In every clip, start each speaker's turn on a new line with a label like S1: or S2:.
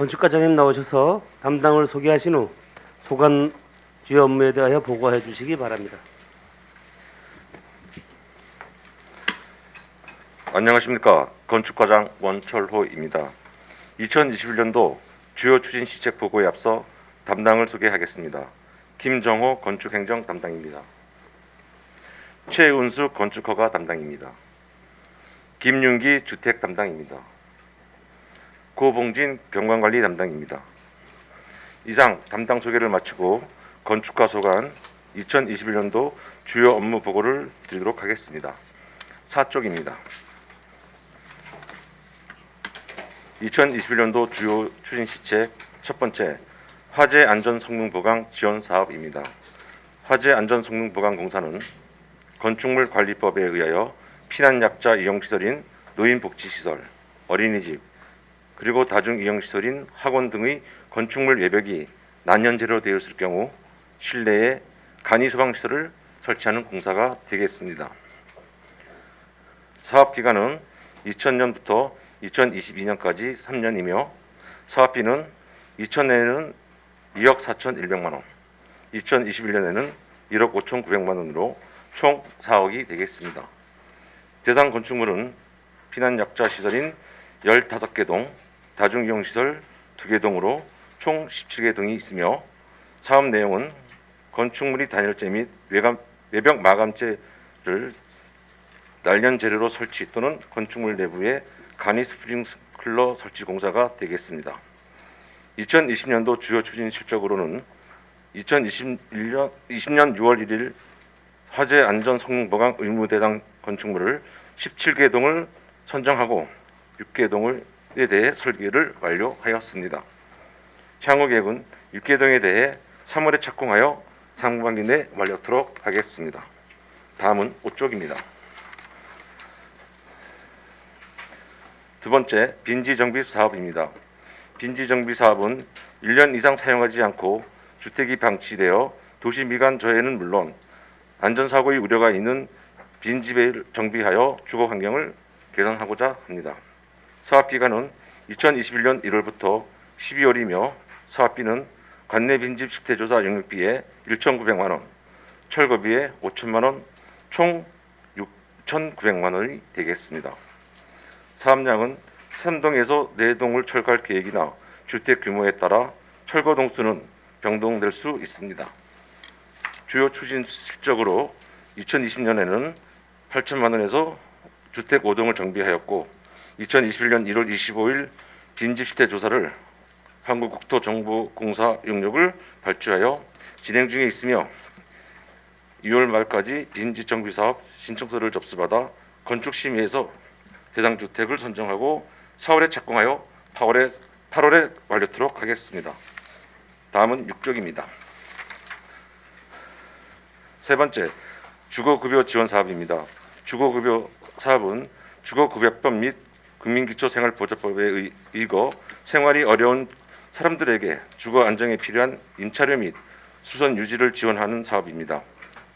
S1: 건축과장님 나오셔서 담당을 소개하신 후 소관 주요 업무에 대하여 보고해 주시기 바랍니다.
S2: 안녕하십니까. 건축과장 원철호입니다. 2021년도 주요 추진 시책 보고에 앞서 담당을 소개하겠습니다. 김정호 건축행정 담당입니다. 최은수 건축허가 담당입니다. 김윤기 주택 담당입니다. 고봉진 경관관리 담당입니다. 이상 담당 소개를 마치고 건축과 소관 2021년도 주요 업무 보고를 드리도록 하겠습니다. 4쪽입니다. 2021년도 주요 추진 시책 첫 번째, 화재 안전 성능 보강 지원 사업입니다. 화재 안전 성능 보강 공사는 건축물 관리법에 의하여 피난 약자 이용 시설인 노인 복지 시설, 어린이집, 그리고 다중 이용 시설인 학원 등의 건축물 외벽이 난연재로 되어 있을 경우 실내에 간이 소방 시설을 설치하는 공사가 되겠습니다. 사업 기간은 2000년부터 2022년까지 3년이며 사업비는 2000년에는 2억 4,100만 원, 2021년에는 1억 5,900만 원으로 총 4억이 되겠습니다. 대상 건축물은 피난약자 시설인 15개 동, 다중이용시설 2개 동으로 총 17개 동이 있으며 사업 내용은 건축물이 단열재 및 외벽 마감재를 날년 재료로 설치 또는 건축물 내부에 간이 스프링클러 설치 공사가 되겠습니다. 2020년도 주요 추진 실적으로는 2020년 6월 1일 화재 안전 성능 보강 의무 대상 건축물을 17개 동을 선정하고 6개 동에 대해 설계를 완료하였습니다. 향후 계획은 6개 동에 대해 3월에 착공하여 상반기 내 완료토록 하겠습니다. 다음은 5쪽입니다. 두 번째, 빈지 정비 사업입니다. 빈지 정비 사업은 1년 이상 사용하지 않고 주택이 방치되어 도시 미관 저해는 물론 안전사고의 우려가 있는 빈집을 정비하여 주거 환경을 개선하고자 합니다. 사업 기간은 2021년 1월부터 12월이며 사업비는 관내 빈집 실태조사 영역비에 1,900만 원, 철거비에 5천만 원, 총 6,900만 원이 되겠습니다. 사업량은 3동에서 4동을 철거할 계획이나 주택 규모에 따라 철거 동수는 변동될 수 있습니다. 주요 추진 실적으로 2020년에는 8천만 원에서 주택 5동을 정비하였고 2021년 1월 25일 빈집 실태 조사를 한국국토정보공사 용역을 발주하여 진행 중에 있으며 2월 말까지 빈집 정비 사업 신청서를 접수받아 건축심의에서 대상 주택을 선정하고 4월에 착공하여 8월에 완료토록 하겠습니다. 다음은 6쪽입니다. 세 번째, 주거급여 지원 사업입니다. 주거급여 사업은 주거급여법 및 국민기초생활보장법에 의거 생활이 어려운 사람들에게 주거 안정에 필요한 임차료 및 수선 유지를 지원하는 사업입니다.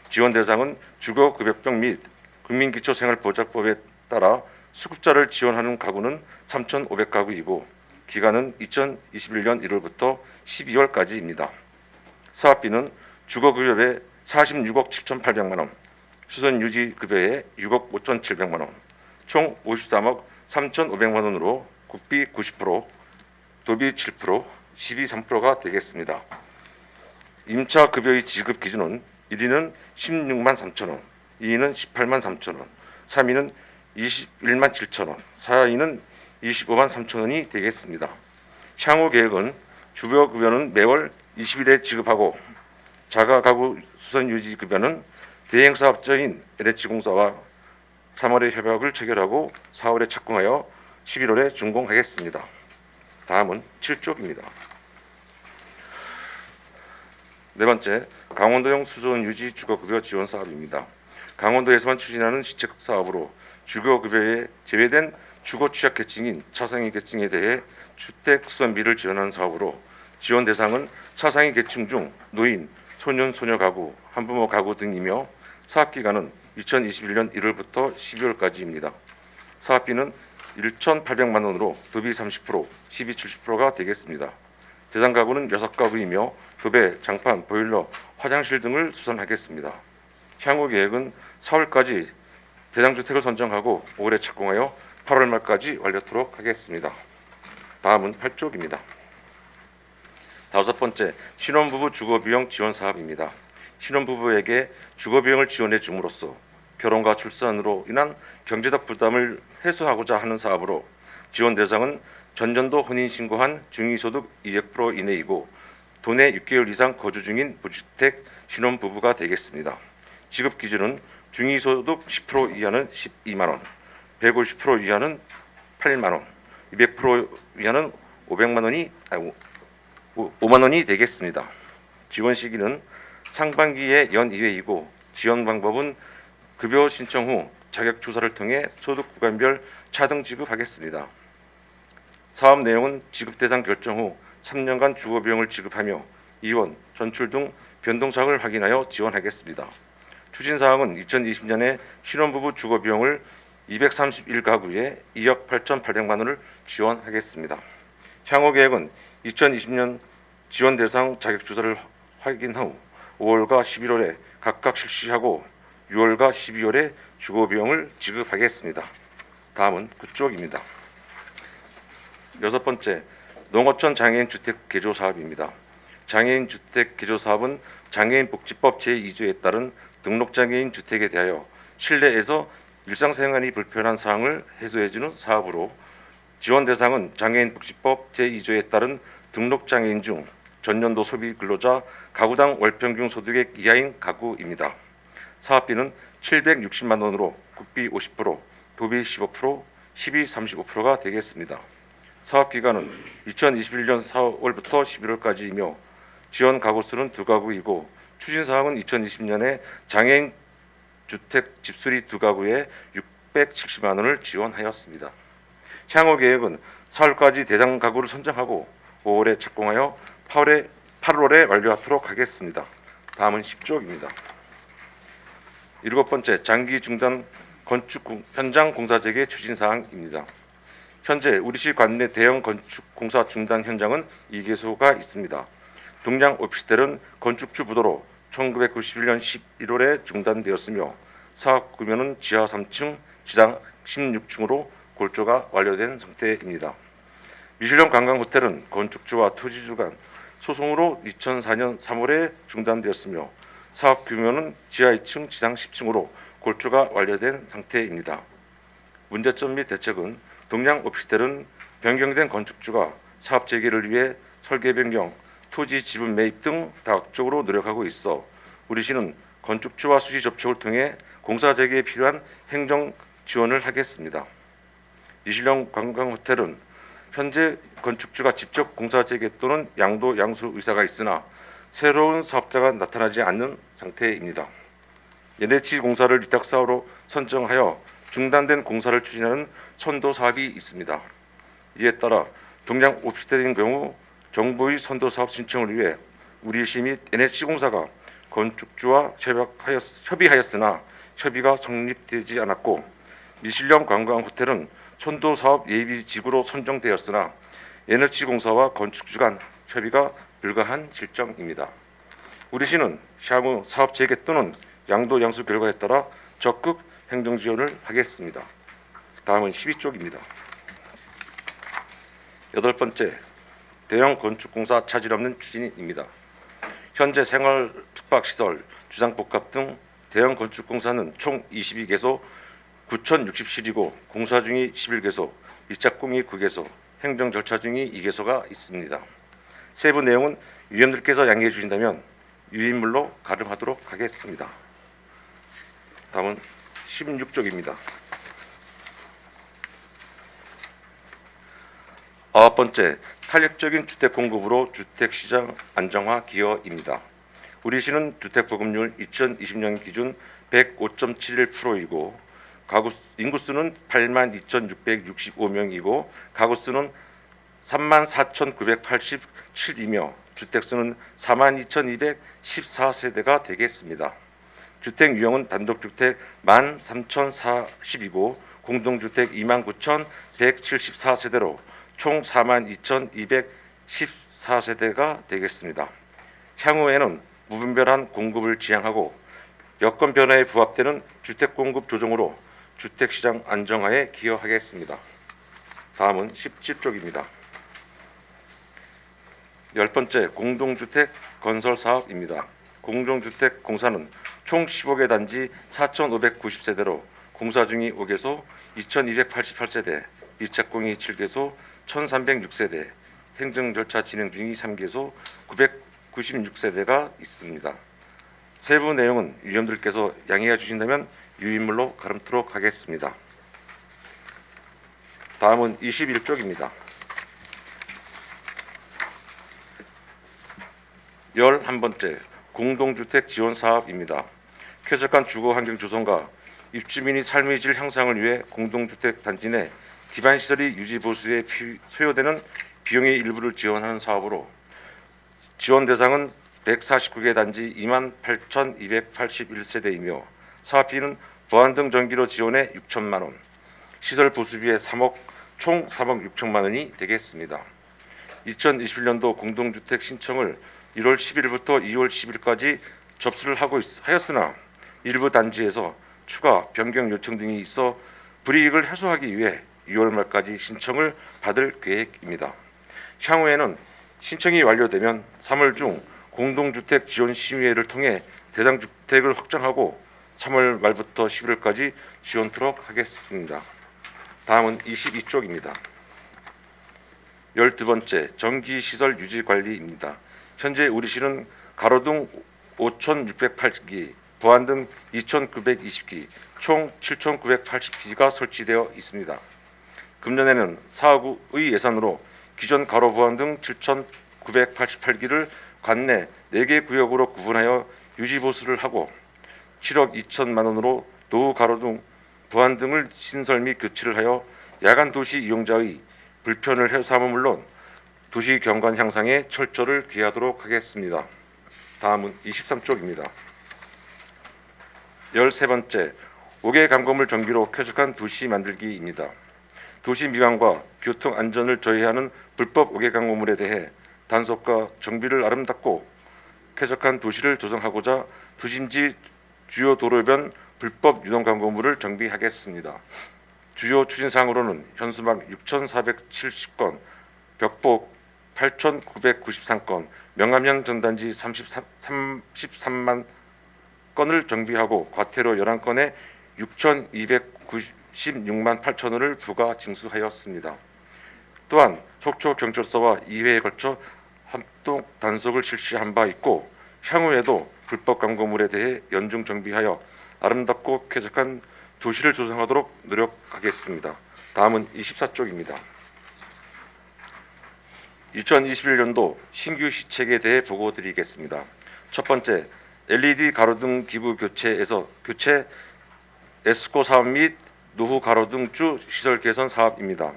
S2: 지원 대상은 주거급여법 및 국민기초생활보장법에 따라 수급자를 지원하는 가구는 3,500가구이고 기간은 2021년 1월부터 12월까지입니다. 사업비는 주거급여에 46억 7,800만 원, 수선유지급여에 6억 5,700만 원, 총 53억 3,500만 원으로 국비 90%, 도비 7%, 시비 3%가 되겠습니다. 임차급여의 지급 기준은 1위는 16만 3천 원, 2위는 18만 3천 원, 3위는 21만 7천 원, 4위는 25만 3천 원이 되겠습니다. 향후 계획은 주거급여는 매월 20일에 지급하고 자가가구 수선유지급여는 대행사업자인 LH공사와 3월에 협약을 체결하고 4월에 착공하여 11월에 준공하겠습니다. 다음은 7쪽입니다. 네 번째, 강원도형 수선유지 주거급여 지원 사업입니다. 강원도에서만 추진하는 시책 사업으로 주거급여에 제외된 주거 취약계층인 차상위 계층에 대해 주택 수선비를 지원하는 사업으로 지원 대상은 차상위 계층 중 노인, 소년, 소녀 가구, 한부모 가구 등이며 사업 기간은 2021년 1월부터 12월까지입니다. 사업비는 1,800만 원으로 도비 30%, 시비 70%가 되겠습니다. 대상 가구는 6가구이며 도배, 장판, 보일러, 화장실 등을 수선하겠습니다. 향후 계획은 4월까지 대상주택을 선정하고 올해 착공하여 8월 말까지 완료토록 하겠습니다. 다음은 8쪽입니다. 다섯 번째, 신혼부부 주거비용 지원 사업입니다. 신혼부부에게 주거비용을 지원해 줌으로써 결혼과 출산으로 인한 경제적 부담을 해소하고자 하는 사업으로 지원 대상은 전년도 혼인신고한 중위소득 200% 이내이고 도내 6개월 이상 거주 중인 무주택 신혼부부가 되겠습니다. 지급 기준은 중위소득 10% 이하는 12만 원, 150% 이하는 8만 원, 200% 이하는 5만 원이 되겠습니다. 지원 시기는 상반기에 연 2회이고 지원 방법은 급여 신청 후 자격 조사를 통해 소득 구간별 차등 지급하겠습니다. 사업 내용은 지급 대상 결정 후 3년간 주거비용을 지급하며 이혼, 전출 등 변동사항을 확인하여 지원하겠습니다. 추진사항은 2020년에 신혼부부 주거비용을 231가구에 2억 8,800만 원을 지원하겠습니다. 향후 계획은 2020년 지원 대상 자격조사를 확인 후 5월과 11월에 각각 실시하고 6월과 12월에 주거비용을 지급하겠습니다. 다음은 9쪽입니다. 여섯 번째, 농어촌 장애인 주택 개조 사업입니다. 장애인 주택 개조 사업은 장애인 복지법 제2조에 따른 등록장애인 주택에 대하여 실내에서 일상생활이 불편한 사항을 해소해주는 사업으로 지원 대상은 장애인 복지법 제2조에 따른 등록장애인 중 전년도 소비 근로자 가구당 월평균 소득액 이하인 가구입니다. 사업비는 760만 원으로 국비 50%, 도비 15%, 시비 35%가 되겠습니다. 사업 기간은 2021년 4월부터 11월까지이며 지원 가구 수는 2가구이고 추진 사항은 2020년에 장애인 주택 집수리 2가구에 670만 원을 지원하였습니다. 향후 계획은 4월까지 대상 가구를 선정하고 5월에 착공하여 8월에 완료하도록 하겠습니다. 다음은 10쪽입니다. 일곱 번째, 장기 중단 건축 현장 공사 재개 추진 사항입니다. 현재 우리시 관내 대형 건축 공사 중단 현장은 2개소가 있습니다. 동양 오피스텔은 건축주 부도로 1991년 11월에 중단되었으며 사업 규모는 지하 3층, 지상 16층으로 골조가 완료된 상태입니다. 미슐랭 관광호텔은 건축주와 토지주 간 소송으로 2004년 3월에 중단되었으며 사업 규모는 지하 2층, 지상 10층으로 골조가 완료된 상태입니다. 문제점 및 대책은 동양 오피스텔은 변경된 건축주가 사업 재개를 위해 설계 변경, 토지 지분 매입 등 다각적으로 노력하고 있어 우리시는 건축주와 수시 접촉을 통해 공사 재개에 필요한 행정 지원을 하겠습니다. 미슐랭 관광호텔은 현재 건축주가 직접 공사 재개 또는 양도 양수 의사가 있으나 새로운 사업자가 나타나지 않는 상태입니다. NH 공사를 위탁 사업으로 선정하여 중단된 공사를 추진하는 선도 사업이 있습니다. 이에 따라 동양 오피스텔인 경우 정부의 선도 사업 신청을 위해 우리시 및 NH공사가 건축주와 협의하였으나 협의가 성립되지 않았고 미슐랭 관광호텔은 선도 사업 예비 지구로 선정되었으나 NH공사와 건축주 간 협의가 불가한 실정입니다. 우리시는 향후 사업 재개 또는 양도 양수 결과에 따라 적극 행정 지원을 하겠습니다. 다음은 12쪽입니다. 여덟 번째, 대형 건축공사 차질 없는 추진입니다. 현재 생활 숙박시설, 주상복합 등 대형 건축공사는 총 22개소 9,060실이고 공사 중이 11개소, 미착공이 9개소, 행정 절차 중이 2개소가 있습니다. 세부 내용은 위원들께서 양해해 주신다면 유인물로 가름하도록 하겠습니다. 다음은 16쪽입니다. 아홉 번째, 탄력적인 주택 공급으로 주택시장 안정화 기여입니다. 우리시는 주택 보급률 2020년 기준 105.71%이고 가구 인구수는 82,665명이고 가구수는 34,987이며 주택수는 42,214세대가 되겠습니다. 주택 유형은 단독주택 13,040이고 공동주택 29,174세대로 총 42,214세대가 되겠습니다. 향후에는 무분별한 공급을 지향하고 여건 변화에 부합되는 주택 공급 조정으로 주택시장 안정화에 기여하겠습니다. 다음은 17쪽입니다. 10번째, 공동주택 건설 사업입니다. 공동주택 공사는 총 15개 단지 4,590세대로 공사 중이 5개소 2,288세대, 미착공이 7개소 1,306세대, 행정 절차 진행 중이 3개소 996세대가 있습니다. 세부 내용은 위원들께서 양해해 주신다면 유인물로 가름토록 하겠습니다. 다음은 21쪽입니다. 11번째, 공동주택 지원 사업입니다. 쾌적한 주거 환경 조성과 입주민의 삶의 질 향상을 위해 공동주택 단지 내 기반 시설이 유지 보수에 소요되는 비용의 일부를 지원하는 사업으로 지원 대상은 149개 단지 28,281세대이며 사업비는 보안 등 전기료 지원에 6천만 원, 시설 보수비에 총 3억 6천만 원이 되겠습니다. 2021년도 공동주택 신청을 1월 10일부터 2월 10일까지 접수를 하였으나 일부 단지에서 추가 변경 요청 등이 있어 불이익을 해소하기 위해 6월 말까지 신청을 받을 계획입니다. 향후에는 신청이 완료되면 3월 중 공동주택 지원 심의회를 통해 대상 주택을 확정하고 3월 말부터 11월까지 지원토록 하겠습니다. 다음은 22쪽입니다. 12번째, 전기시설 유지관리입니다. 현재 우리시는 가로등 5,608기, 보안등 2,920기, 총 7,980기가 설치되어 있습니다. 금년에는 사업의 예산으로 기존 가로 보안등 7,988기를 관내 4개 구역으로 구분하여 유지보수를 하고 7억 2천만 원으로 노후 가로등, 보안등을 신설 및 교체를 하여 야간 도시 이용자의 불편을 해소함은 물론 도시 경관 향상에 철저를 기하도록 하겠습니다. 다음은 23쪽입니다. 13번째, 5개 감건물 전기로 쾌적한 도시 만들기입니다. 도시 미관과 교통 안전을 저해하는 불법 5개 감건물에 대해 단속과 정비를 아름답고 쾌적한 도시를 조성하고자 도심지 주요 도로변 불법 유동 감건물을 정비하겠습니다. 주요 추진사항으로는 현수막 6,470건, 벽복 8,993건, 명암형 전단지 33만 건을 정비하고 과태료 11건에 6,296만 8천 원을 부과 징수하였습니다. 또한 속초 경찰서와 2회에 걸쳐 합동 단속을 실시한 바 있고 향후에도 불법 감건물에 대해 연중 정비하여 아름답고 쾌적한 도시를 조성하도록 노력하겠습니다. 다음은 24쪽입니다. 2021년도 신규 시책에 대해 보고드리겠습니다. 첫 번째, LED 가로등 기부 교체 에스코 사업 및 노후 가로등 주 시설 개선 사업입니다.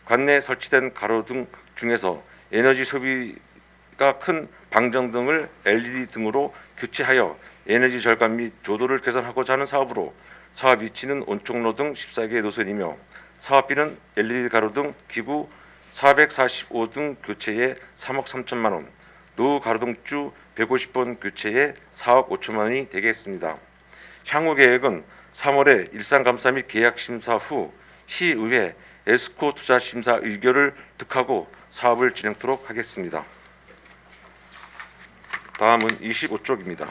S2: 관내 설치된 가로등 중에서 에너지 소비가 큰 방정등을 LED 등으로 교체하여 에너지 절감 및 조도를 개선하고자 하는 사업으로 사업 위치는 온촉로 등 14개 노선이며 사업비는 LED 가로등 기구 445등 교체에 3억 3천만 원, 노후 가로등 주 150번 교체에 4억 5천만 원이 되겠습니다. 향후 계획은 3월에 일상감사 및 계약 심사 후 시의회 에스코 투자 심사 의결을 득하고 사업을 진행토록 하겠습니다. 다음은 25쪽입니다.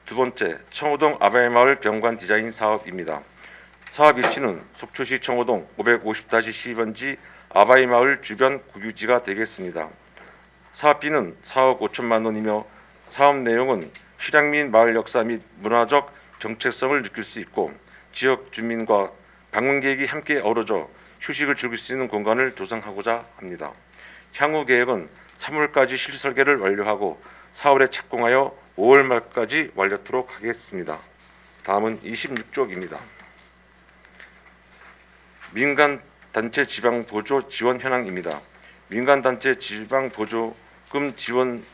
S2: 두 번째, 청호동 아바이마을 경관 디자인 사업입니다. 사업 위치는 속초시 청호동 550-12번지 아바이마을 주변 국유지가 되겠습니다. 사업비는 4억 5천만 원이며 사업 내용은 실향민 마을 역사 및 문화적 정체성을 느낄 수 있고 지역 주민과 방문객이 함께 어우러져 휴식을 즐길 수 있는 공간을 조성하고자 합니다. 향후 계획은 3월까지 실시 설계를 완료하고 4월에 착공하여 5월 말까지 완료토록 하겠습니다. 다음은 26쪽입니다. 민간단체 지방보조 지원 현황입니다. 민간단체 지방보조금 지원은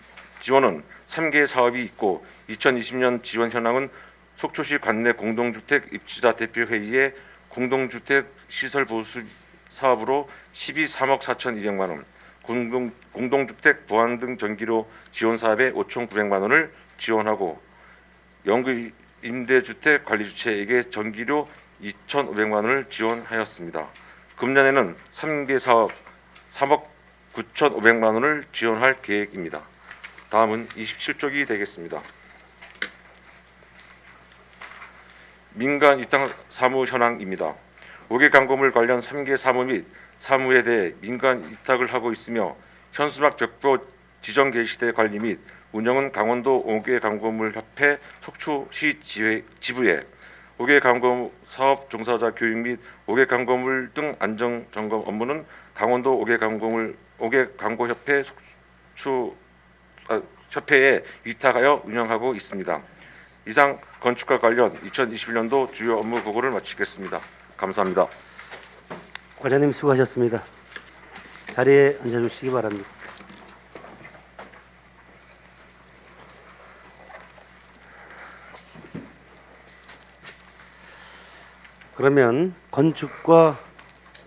S2: 3개 사업이 있고 2020년 지원 현황은 속초시 관내 공동주택 입주자 대표회의에 공동주택 시설 보수 사업으로 12 3억 4,200만 원, 공동주택 보안 등 전기료 지원 사업에 5,900만 원을 지원하고 영구 임대주택 관리주체에게 전기료 2,500만 원을 지원하였습니다. 금년에는 3개 사업 3억 9,500만 원을 지원할 계획입니다. 다음은 27쪽이 되겠습니다. 민간 이땅 사무 현황입니다. 5개 광고물 관련 3개 사무 및 사무에 대해 민간 위탁을 하고 있으며 현수막 벽보 지정 게시대 관리 및 운영은 강원도 5개 광고물 협회 속초시 지부에 5개 광고 사업 종사자 교육 및 5개 광고물 등 안정 점검 업무는 강원도 5개 광고 협회 협회에 위탁하여 운영하고 있습니다. 이상 건축과 관련 2021년도 주요 업무 보고를 마치겠습니다. 감사합니다.
S1: 과장님 수고하셨습니다. 자리에 앉아주시기 바랍니다. 그러면 건축과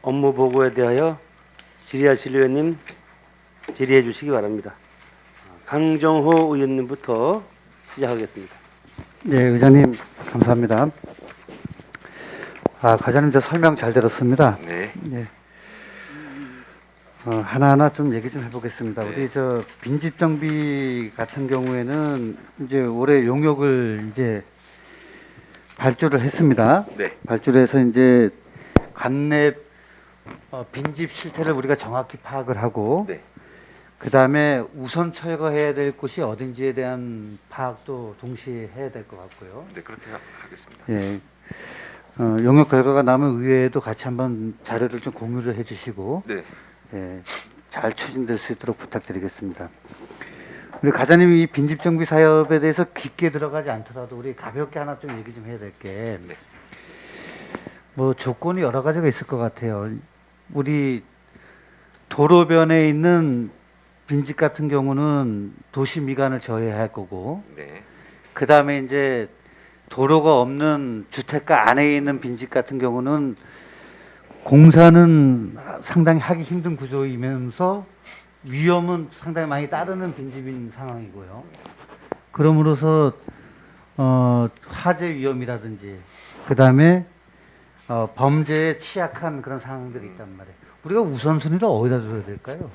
S1: 업무 보고에 대하여 질의하실 의원님 질의해 주시기 바랍니다. 강정호 의원님부터 시작하겠습니다.
S3: 네, 의장님 감사합니다. 과장님 저 설명 잘 들었습니다.
S2: 네.
S3: 네. 하나하나 좀 얘기 좀 해보겠습니다.
S2: 네.
S3: 우리 저 빈집 정비 같은 경우에는 이제 올해 용역을 이제 발주를 했습니다.
S2: 네.
S3: 발주를 해서 이제 관내 빈집 실태를 우리가 정확히 파악을 하고
S2: 네.
S3: 그 다음에 우선 철거해야 될 곳이 어딘지에 대한 파악도 동시에 해야 될 것 같고요.
S2: 네, 그렇게 하겠습니다.
S3: 예. 용역 결과가 나면 의회에도 같이 한번 자료를 좀 공유를 해주시고
S2: 네.
S3: 예, 잘 추진될 수 있도록 부탁드리겠습니다. 우리 과장님이 이 빈집 정비 사업에 대해서 깊게 들어가지 않더라도 우리 가볍게 하나 좀 얘기 좀 해야 될 게
S2: 네.
S3: 뭐 조건이 여러 가지가 있을 것 같아요. 우리 도로변에 있는 빈집 같은 경우는 도시 미관을 저해야 할 거고,
S2: 네.
S3: 그 다음에 이제 도로가 없는 주택가 안에 있는 빈집 같은 경우는 공사는 상당히 하기 힘든 구조이면서 위험은 상당히 많이 따르는 빈집인 상황이고요. 그러므로서 화재 위험이라든지 그 다음에 범죄에 취약한 그런 상황들이 있단 말이에요. 우리가 우선순위를 어디다 둬야 될까요?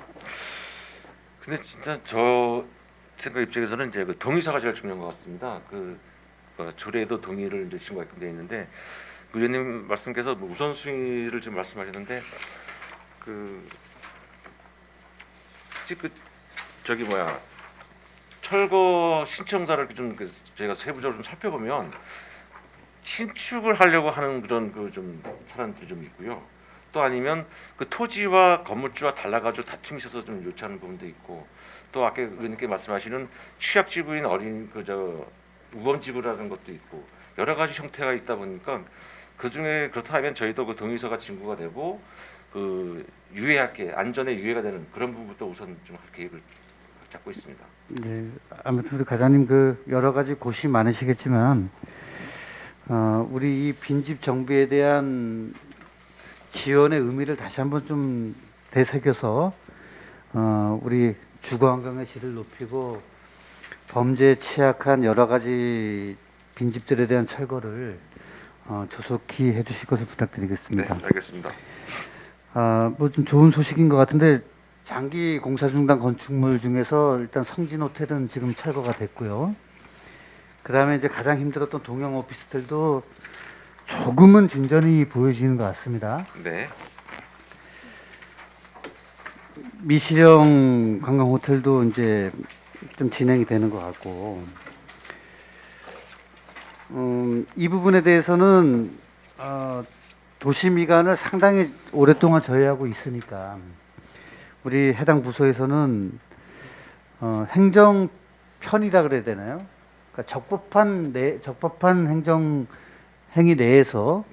S2: 근데 진짜 저 생각 입장에서는 이제 그 동의서가 제일 중요한 것 같습니다. 조례에도 동의를 이제 신고가 되어 있는데 의원님 말씀께서 뭐 우선순위를 지금 말씀하셨는데 철거 신청자를 좀 저희가 세부적으로 좀 살펴보면 신축을 하려고 하는 그런 좀 사람들이 좀 있고요. 또 아니면 그 토지와 건물주와 달라가지고 다툼이 있어서 좀 요청하는 부분도 있고, 또 아까 의원님께 말씀하시는 취약지구인 우범지구라는 것도 있고 여러 가지 형태가 있다 보니까 그 중에 그렇다면 저희도 그 동의서가 진구가 되고 유예할 게 안전에 유예가 되는 그런 부분부터 우선 좀 할 계획을 잡고 있습니다.
S3: 네, 아무튼 우리 과장님 여러 가지 고심 많으시겠지만 우리 이 빈집 정비에 대한 지원의 의미를 다시 한번 좀 되새겨서 우리 주거 환경의 질을 높이고 범죄에 취약한 여러 가지 빈집들에 대한 철거를 조속히 해주실 것을 부탁드리겠습니다.
S2: 네, 알겠습니다.
S3: 뭐 좀 좋은 소식인 것 같은데 장기 공사 중단 건축물 중에서 일단 성진 호텔은 지금 철거가 됐고요. 그 다음에 이제 가장 힘들었던 동형 오피스텔도 조금은 진전이 보여지는 것 같습니다.
S2: 네.
S3: 미시령 관광 호텔도 이제 좀 진행이 되는 것 같고, 이 부분에 대해서는 도시 미관을 상당히 오랫동안 저해하고 있으니까 우리 해당 부서에서는 행정 편이라 그래야 되나요? 그러니까 적법한 행정 행위 내에서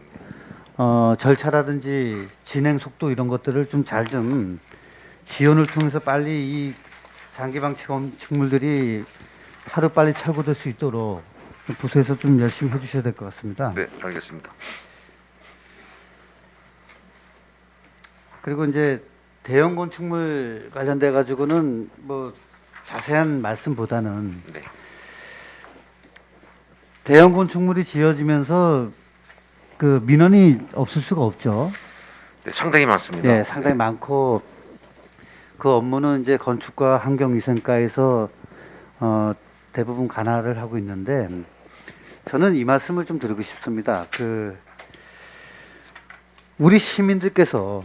S3: 절차라든지 진행 속도 이런 것들을 좀 잘 좀 지원을 통해서 빨리 이 장기방치 건축물들이 하루 빨리 철거될 수 있도록 부서에서 좀 열심히 해주셔야 될 것 같습니다.
S2: 네, 알겠습니다.
S3: 그리고 이제 대형 건축물 관련돼 가지고는 뭐 자세한 말씀보다는
S2: 네.
S3: 대형 건축물이 지어지면서 그 민원이 없을 수가 없죠.
S2: 네, 상당히 많습니다.
S3: 예, 상당히 많고 그 업무는 이제 건축과 환경위생과에서 대부분 관할을 하고 있는데 저는 이 말씀을 좀 드리고 싶습니다. 그 우리 시민들께서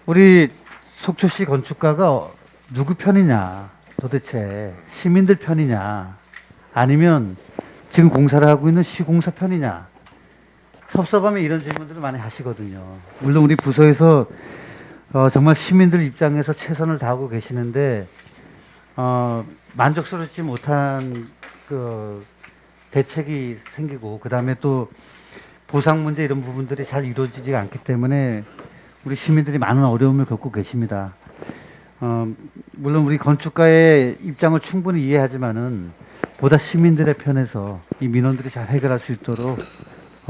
S3: 우리 속초시 건축가가 누구 편이냐, 도대체 시민들 편이냐, 아니면 지금 공사를 하고 있는 시공사 편이냐, 섭섭하면 이런 질문들을 많이 하시거든요. 물론 우리 부서에서 정말 시민들 입장에서 최선을 다하고 계시는데 만족스럽지 못한 그 대책이 생기고 그 다음에 또 보상 문제 이런 부분들이 잘 이루어지지 않기 때문에 우리 시민들이 많은 어려움을 겪고 계십니다. 물론 우리 건축가의 입장을 충분히 이해하지만은 보다 시민들의 편에서 이 민원들이 잘 해결할 수 있도록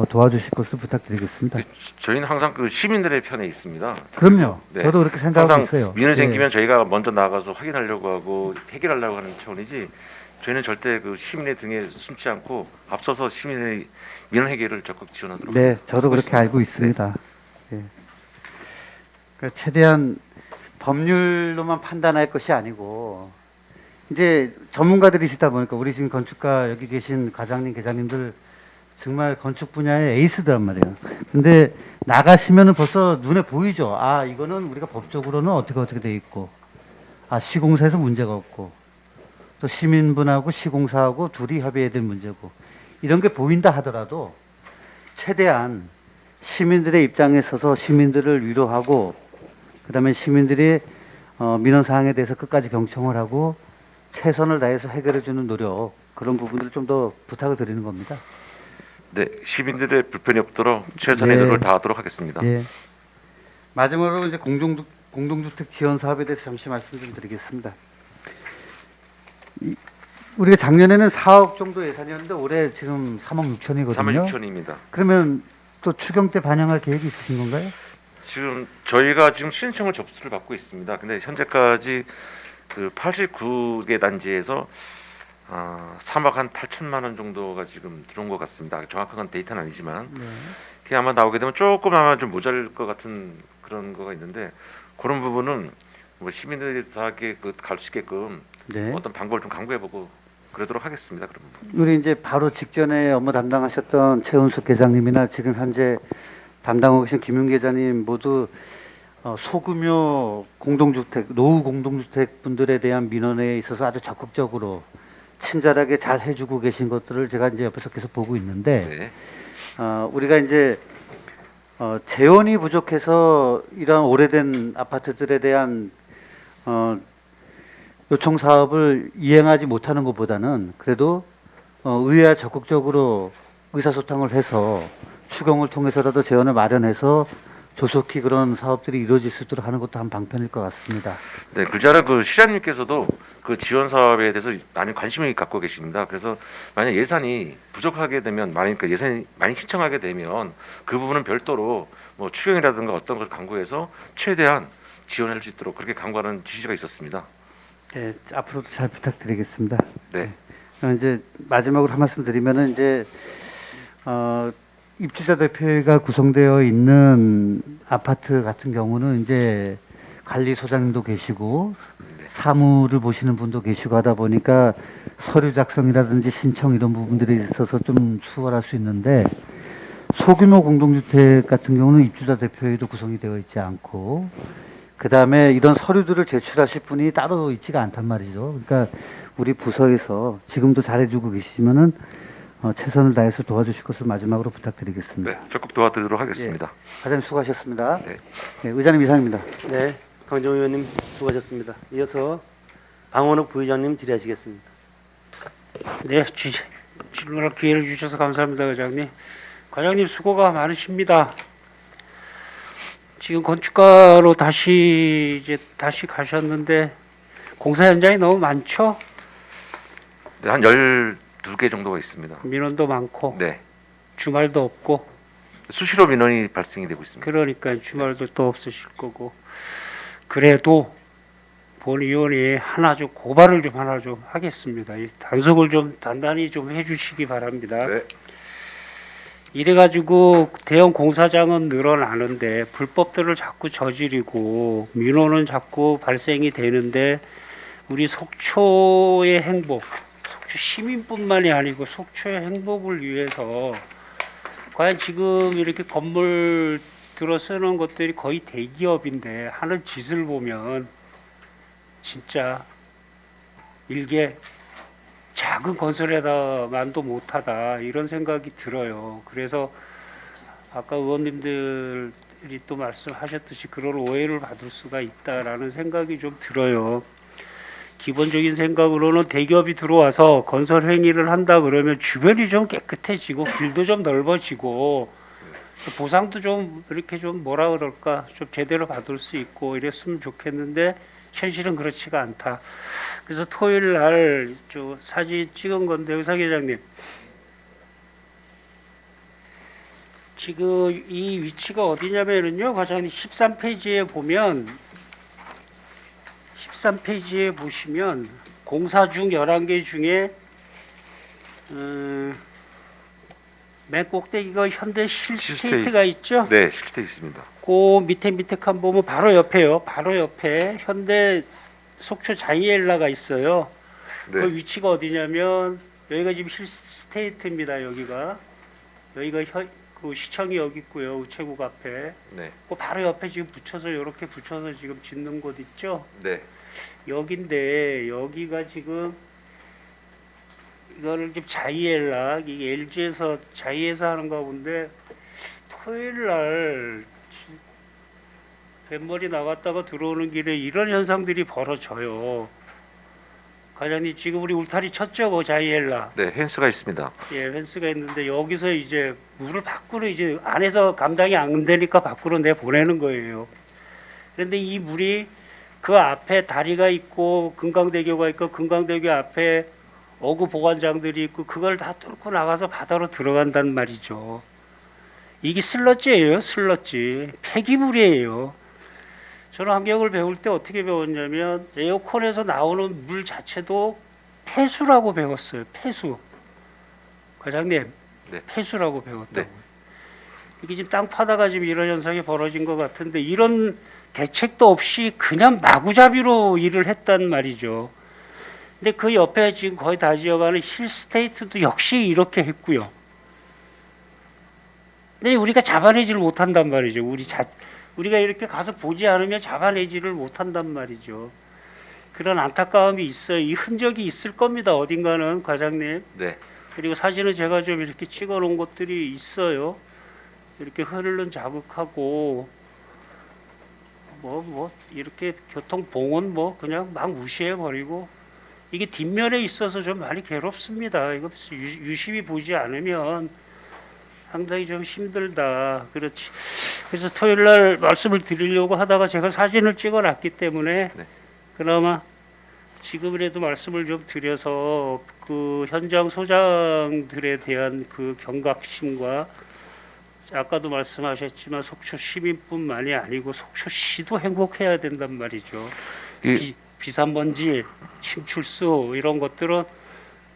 S3: 도와주실 것을 부탁드리겠습니다.
S2: 저희는 항상 그 시민들의 편에 있습니다.
S3: 그럼요.
S2: 네.
S3: 저도 그렇게 생각하고
S2: 항상
S3: 있어요.
S2: 민원이
S3: 예.
S2: 생기면 저희가 먼저 나가서 확인하려고 하고 해결하려고 하는 차원이지 저희는 절대 그 시민의 등에 숨지 않고 앞서서 시민의 민원 해결을 적극 지원하도록
S3: 네, 저도 그렇게
S2: 있습니다.
S3: 알고 있습니다. 예. 그러니까 최대한 법률로만 판단할 것이 아니고 이제 전문가들이시다 보니까 우리 지금 건축가 여기 계신 과장님, 계장님들 정말 건축 분야의 에이스들란 말이에요. 근데 나가시면은 벌써 눈에 보이죠. 아, 이거는 우리가 법적으로는 어떻게 돼 있고, 아, 시공사에서 문제가 없고, 또 시민분하고 시공사하고 둘이 협의해야 될 문제고, 이런 게 보인다 하더라도 최대한 시민들의 입장에 서서 시민들을 위로하고, 그다음에 시민들이 민원 사항에 대해서 끝까지 경청을 하고 최선을 다해서 해결해 주는 노력, 그런 부분들을 좀 더 부탁을 드리는 겁니다.
S2: 네, 시민들의 불편이 없도록 최선의
S3: 네.
S2: 노력을 다하도록 하겠습니다.
S3: 예. 마지막으로 이제 공동주택 지원 사업에 대해서 잠시 말씀 좀 드리겠습니다. 우리가 작년에는 4억 정도 예산이었는데 올해 지금 3억 6천이거든요.
S2: 3억 6천입니다.
S3: 그러면 또 추경 때 반영할 계획이 있으신 건가요?
S2: 지금 저희가 지금 신청을 접수를 받고 있습니다. 근데 현재까지 그 89개 단지에서 3억 한 8천만 원 정도가 지금 들어온 것 같습니다. 정확한 건 데이터는 아니지만
S3: 네.
S2: 그게 아마 나오게 되면 조금 아마 좀 모자랄 것 같은 그런 거가 있는데 그런 부분은 뭐 시민들이 다 갈 수 있게끔
S3: 네.
S2: 어떤 방법을 좀 강구해보고 그러도록 하겠습니다. 그러면
S3: 우리 이제 바로 직전에 업무 담당하셨던 최은숙 계장님이나 지금 현재 담당하고 계신 김윤 계장님 모두 소규모 공동주택, 노후 공동주택 분들에 대한 민원에 있어서 아주 적극적으로 친절하게 잘 해주고 계신 것들을 제가 이제 옆에서 계속 보고 있는데
S2: 네.
S3: 우리가 이제 재원이 부족해서 이런 오래된 아파트들에 대한 요청 사업을 이행하지 못하는 것보다는 그래도 의회와 적극적으로 의사소통을 해서 추경을 통해서라도 재원을 마련해서 조속히 그런 사업들이 이루어질 수 있도록 하는 것도 한 방편일 것 같습니다.
S2: 네, 글자는 그 시장님께서도 그 지원 사업에 대해서 많이 관심을 갖고 계십니다. 그래서 만약 예산이 부족하게 되면 그 예산이 많이 신청하게 되면 그 부분은 별도로 뭐 추경이라든가 어떤 걸 강구해서 최대한 지원할 수 있도록 그렇게 강구하는 지시가 있었습니다.
S3: 네, 앞으로도 잘 부탁드리겠습니다.
S2: 네.
S3: 이제 마지막으로 한 말씀 드리면은 이제 입주자 대표회가 구성되어 있는 아파트 같은 경우는 이제 관리소장님도 계시고 사무를 보시는 분도 계시고 하다 보니까 서류 작성이라든지 신청 이런 부분들이 있어서 좀 수월할 수 있는데 소규모 공동주택 같은 경우는 입주자 대표회도 구성이 되어 있지 않고 그 다음에 이런 서류들을 제출하실 분이 따로 있지가 않단 말이죠. 그러니까 우리 부서에서 지금도 잘해주고 계시면은 최선을 다해서 도와주실 것을 마지막으로 부탁드리겠습니다.
S2: 네, 적극 도와드리도록 하겠습니다.
S3: 과장님 수고하셨습니다.
S2: 네.
S3: 네, 의장님 이상입니다.
S1: 네, 강정호 의원님 수고하셨습니다. 이어서 방원욱 부의장님 질의하시겠습니다.
S4: 네, 질문할 기회를 주셔서 감사합니다, 과장님. 과장님 수고가 많으십니다. 지금 건축가로 다시 가셨는데 공사 현장이 너무 많죠?
S2: 네, 한 2개 정도가 있습니다.
S4: 민원도 많고
S2: 네,
S4: 주말도 없고
S2: 수시로 민원이 발생이 되고 있습니다.
S4: 그러니까 주말도 또 없으실 거고 그래도 본위원회에 하나 좀 고발을 좀 하나 좀 하겠습니다. 이 단속을 좀 단단히 좀 해주시기 바랍니다.
S2: 네.
S4: 이래가지고 대형 공사장은 늘어나는데 불법들을 자꾸 저지르고 민원은 자꾸 발생이 되는데 우리 속초의 행복, 속초 시민뿐만이 아니고 속초의 행복을 위해서 과연 지금 이렇게 건물 들어 쓰는 것들이 거의 대기업인데 하는 짓을 보면 진짜 일개 작은 건설에다만도 못하다 이런 생각이 들어요. 그래서 아까 의원님들이 또 말씀하셨듯이 그런 오해를 받을 수가 있다라는 생각이 좀 들어요. 기본적인 생각으로는 대기업이 들어와서 건설 행위를 한다 그러면 주변이 좀 깨끗해지고 길도 좀 넓어지고 보상도 좀 이렇게 좀 뭐라 그럴까 좀 제대로 받을 수 있고 이랬으면 좋겠는데 현실은 그렇지가 않다. 그래서 토요일 날 저 사진 찍은 건데 의사계장님 지금 이 위치가 어디냐면요 과장님 13페이지에 보면 13페이지에 보시면 공사 중 11개 중에 맨 꼭대기가 현대 실스테이트가 있죠.
S2: 네, 실태 있습니다.
S4: 그 밑에 칸 보면 바로 옆에요. 바로 옆에 현대 속초 자이엘라가 있어요. 그
S2: 네,
S4: 위치가 어디냐면 여기가 지금 힐스테이트입니다. 여기가 그 시청이 여기 있고요. 우체국 앞에.
S2: 네,
S4: 그 바로 옆에 지금 붙여서 이렇게 붙여서 지금 짓는 곳 있죠.
S2: 네,
S4: 여기인데 여기가 지금 이거를 지금 자이엘라 이게 LG에서 자이에서 하는가 본데 토요일 날 뱃머리 나갔다가 들어오는 길에 이런 현상들이 벌어져요. 과장님 지금 우리 울타리 쳤죠, 그 자이엘라.
S2: 네, 펜스가 있습니다.
S4: 예, 펜스가 있는데 여기서 이제 물을 밖으로 이제 안에서 감당이 안 되니까 밖으로 내 보내는 거예요. 그런데 이 물이 그 앞에 다리가 있고 금강대교가 있고 금강대교 앞에 어구 보관장들이 있고 그걸 다 뚫고 나가서 바다로 들어간단 말이죠. 이게 슬러지예요, 슬러지. 폐기물이에요. 저는 환경을 배울 때 어떻게 배웠냐면 에어컨에서 나오는 물 자체도 폐수라고 배웠어요. 폐수. 과장님,
S2: 네.
S4: 폐수라고 배웠다고.
S2: 네.
S4: 이게 지금 땅 파다가 지금 이런 현상이 벌어진 것 같은데 이런 대책도 없이 그냥 마구잡이로 일을 했단 말이죠. 근데 그 옆에 지금 거의 다 지어가는 힐스테이트도 역시 이렇게 했고요. 근데 우리가 잡아내지를 못한단 말이죠. 우리가 이렇게 가서 보지 않으면 잡아내지를 못한단 말이죠. 그런 안타까움이 있어요. 이 흔적이 있을 겁니다. 어딘가는 과장님.
S2: 네,
S4: 그리고 사진은 제가 좀 이렇게 찍어 놓은 것들이 있어요. 이렇게 흐르는 자국하고 뭐 이렇게 교통봉은 뭐 그냥 막 무시해 버리고 이게 뒷면에 있어서 좀 많이 괴롭습니다. 이거 유심히 보지 않으면 상당히 좀 힘들다. 그렇지. 그래서 토요일 날 말씀을 드리려고 하다가 제가 사진을 찍어 놨기 때문에
S2: 네.
S4: 그나마 지금이라도 말씀을 좀 드려서 그 현장 소장들에 대한 그 경각심과 아까도 말씀하셨지만 속초 시민뿐만이 아니고 속초시도 행복해야 된단 말이죠. 비산먼지, 침출수 이런 것들은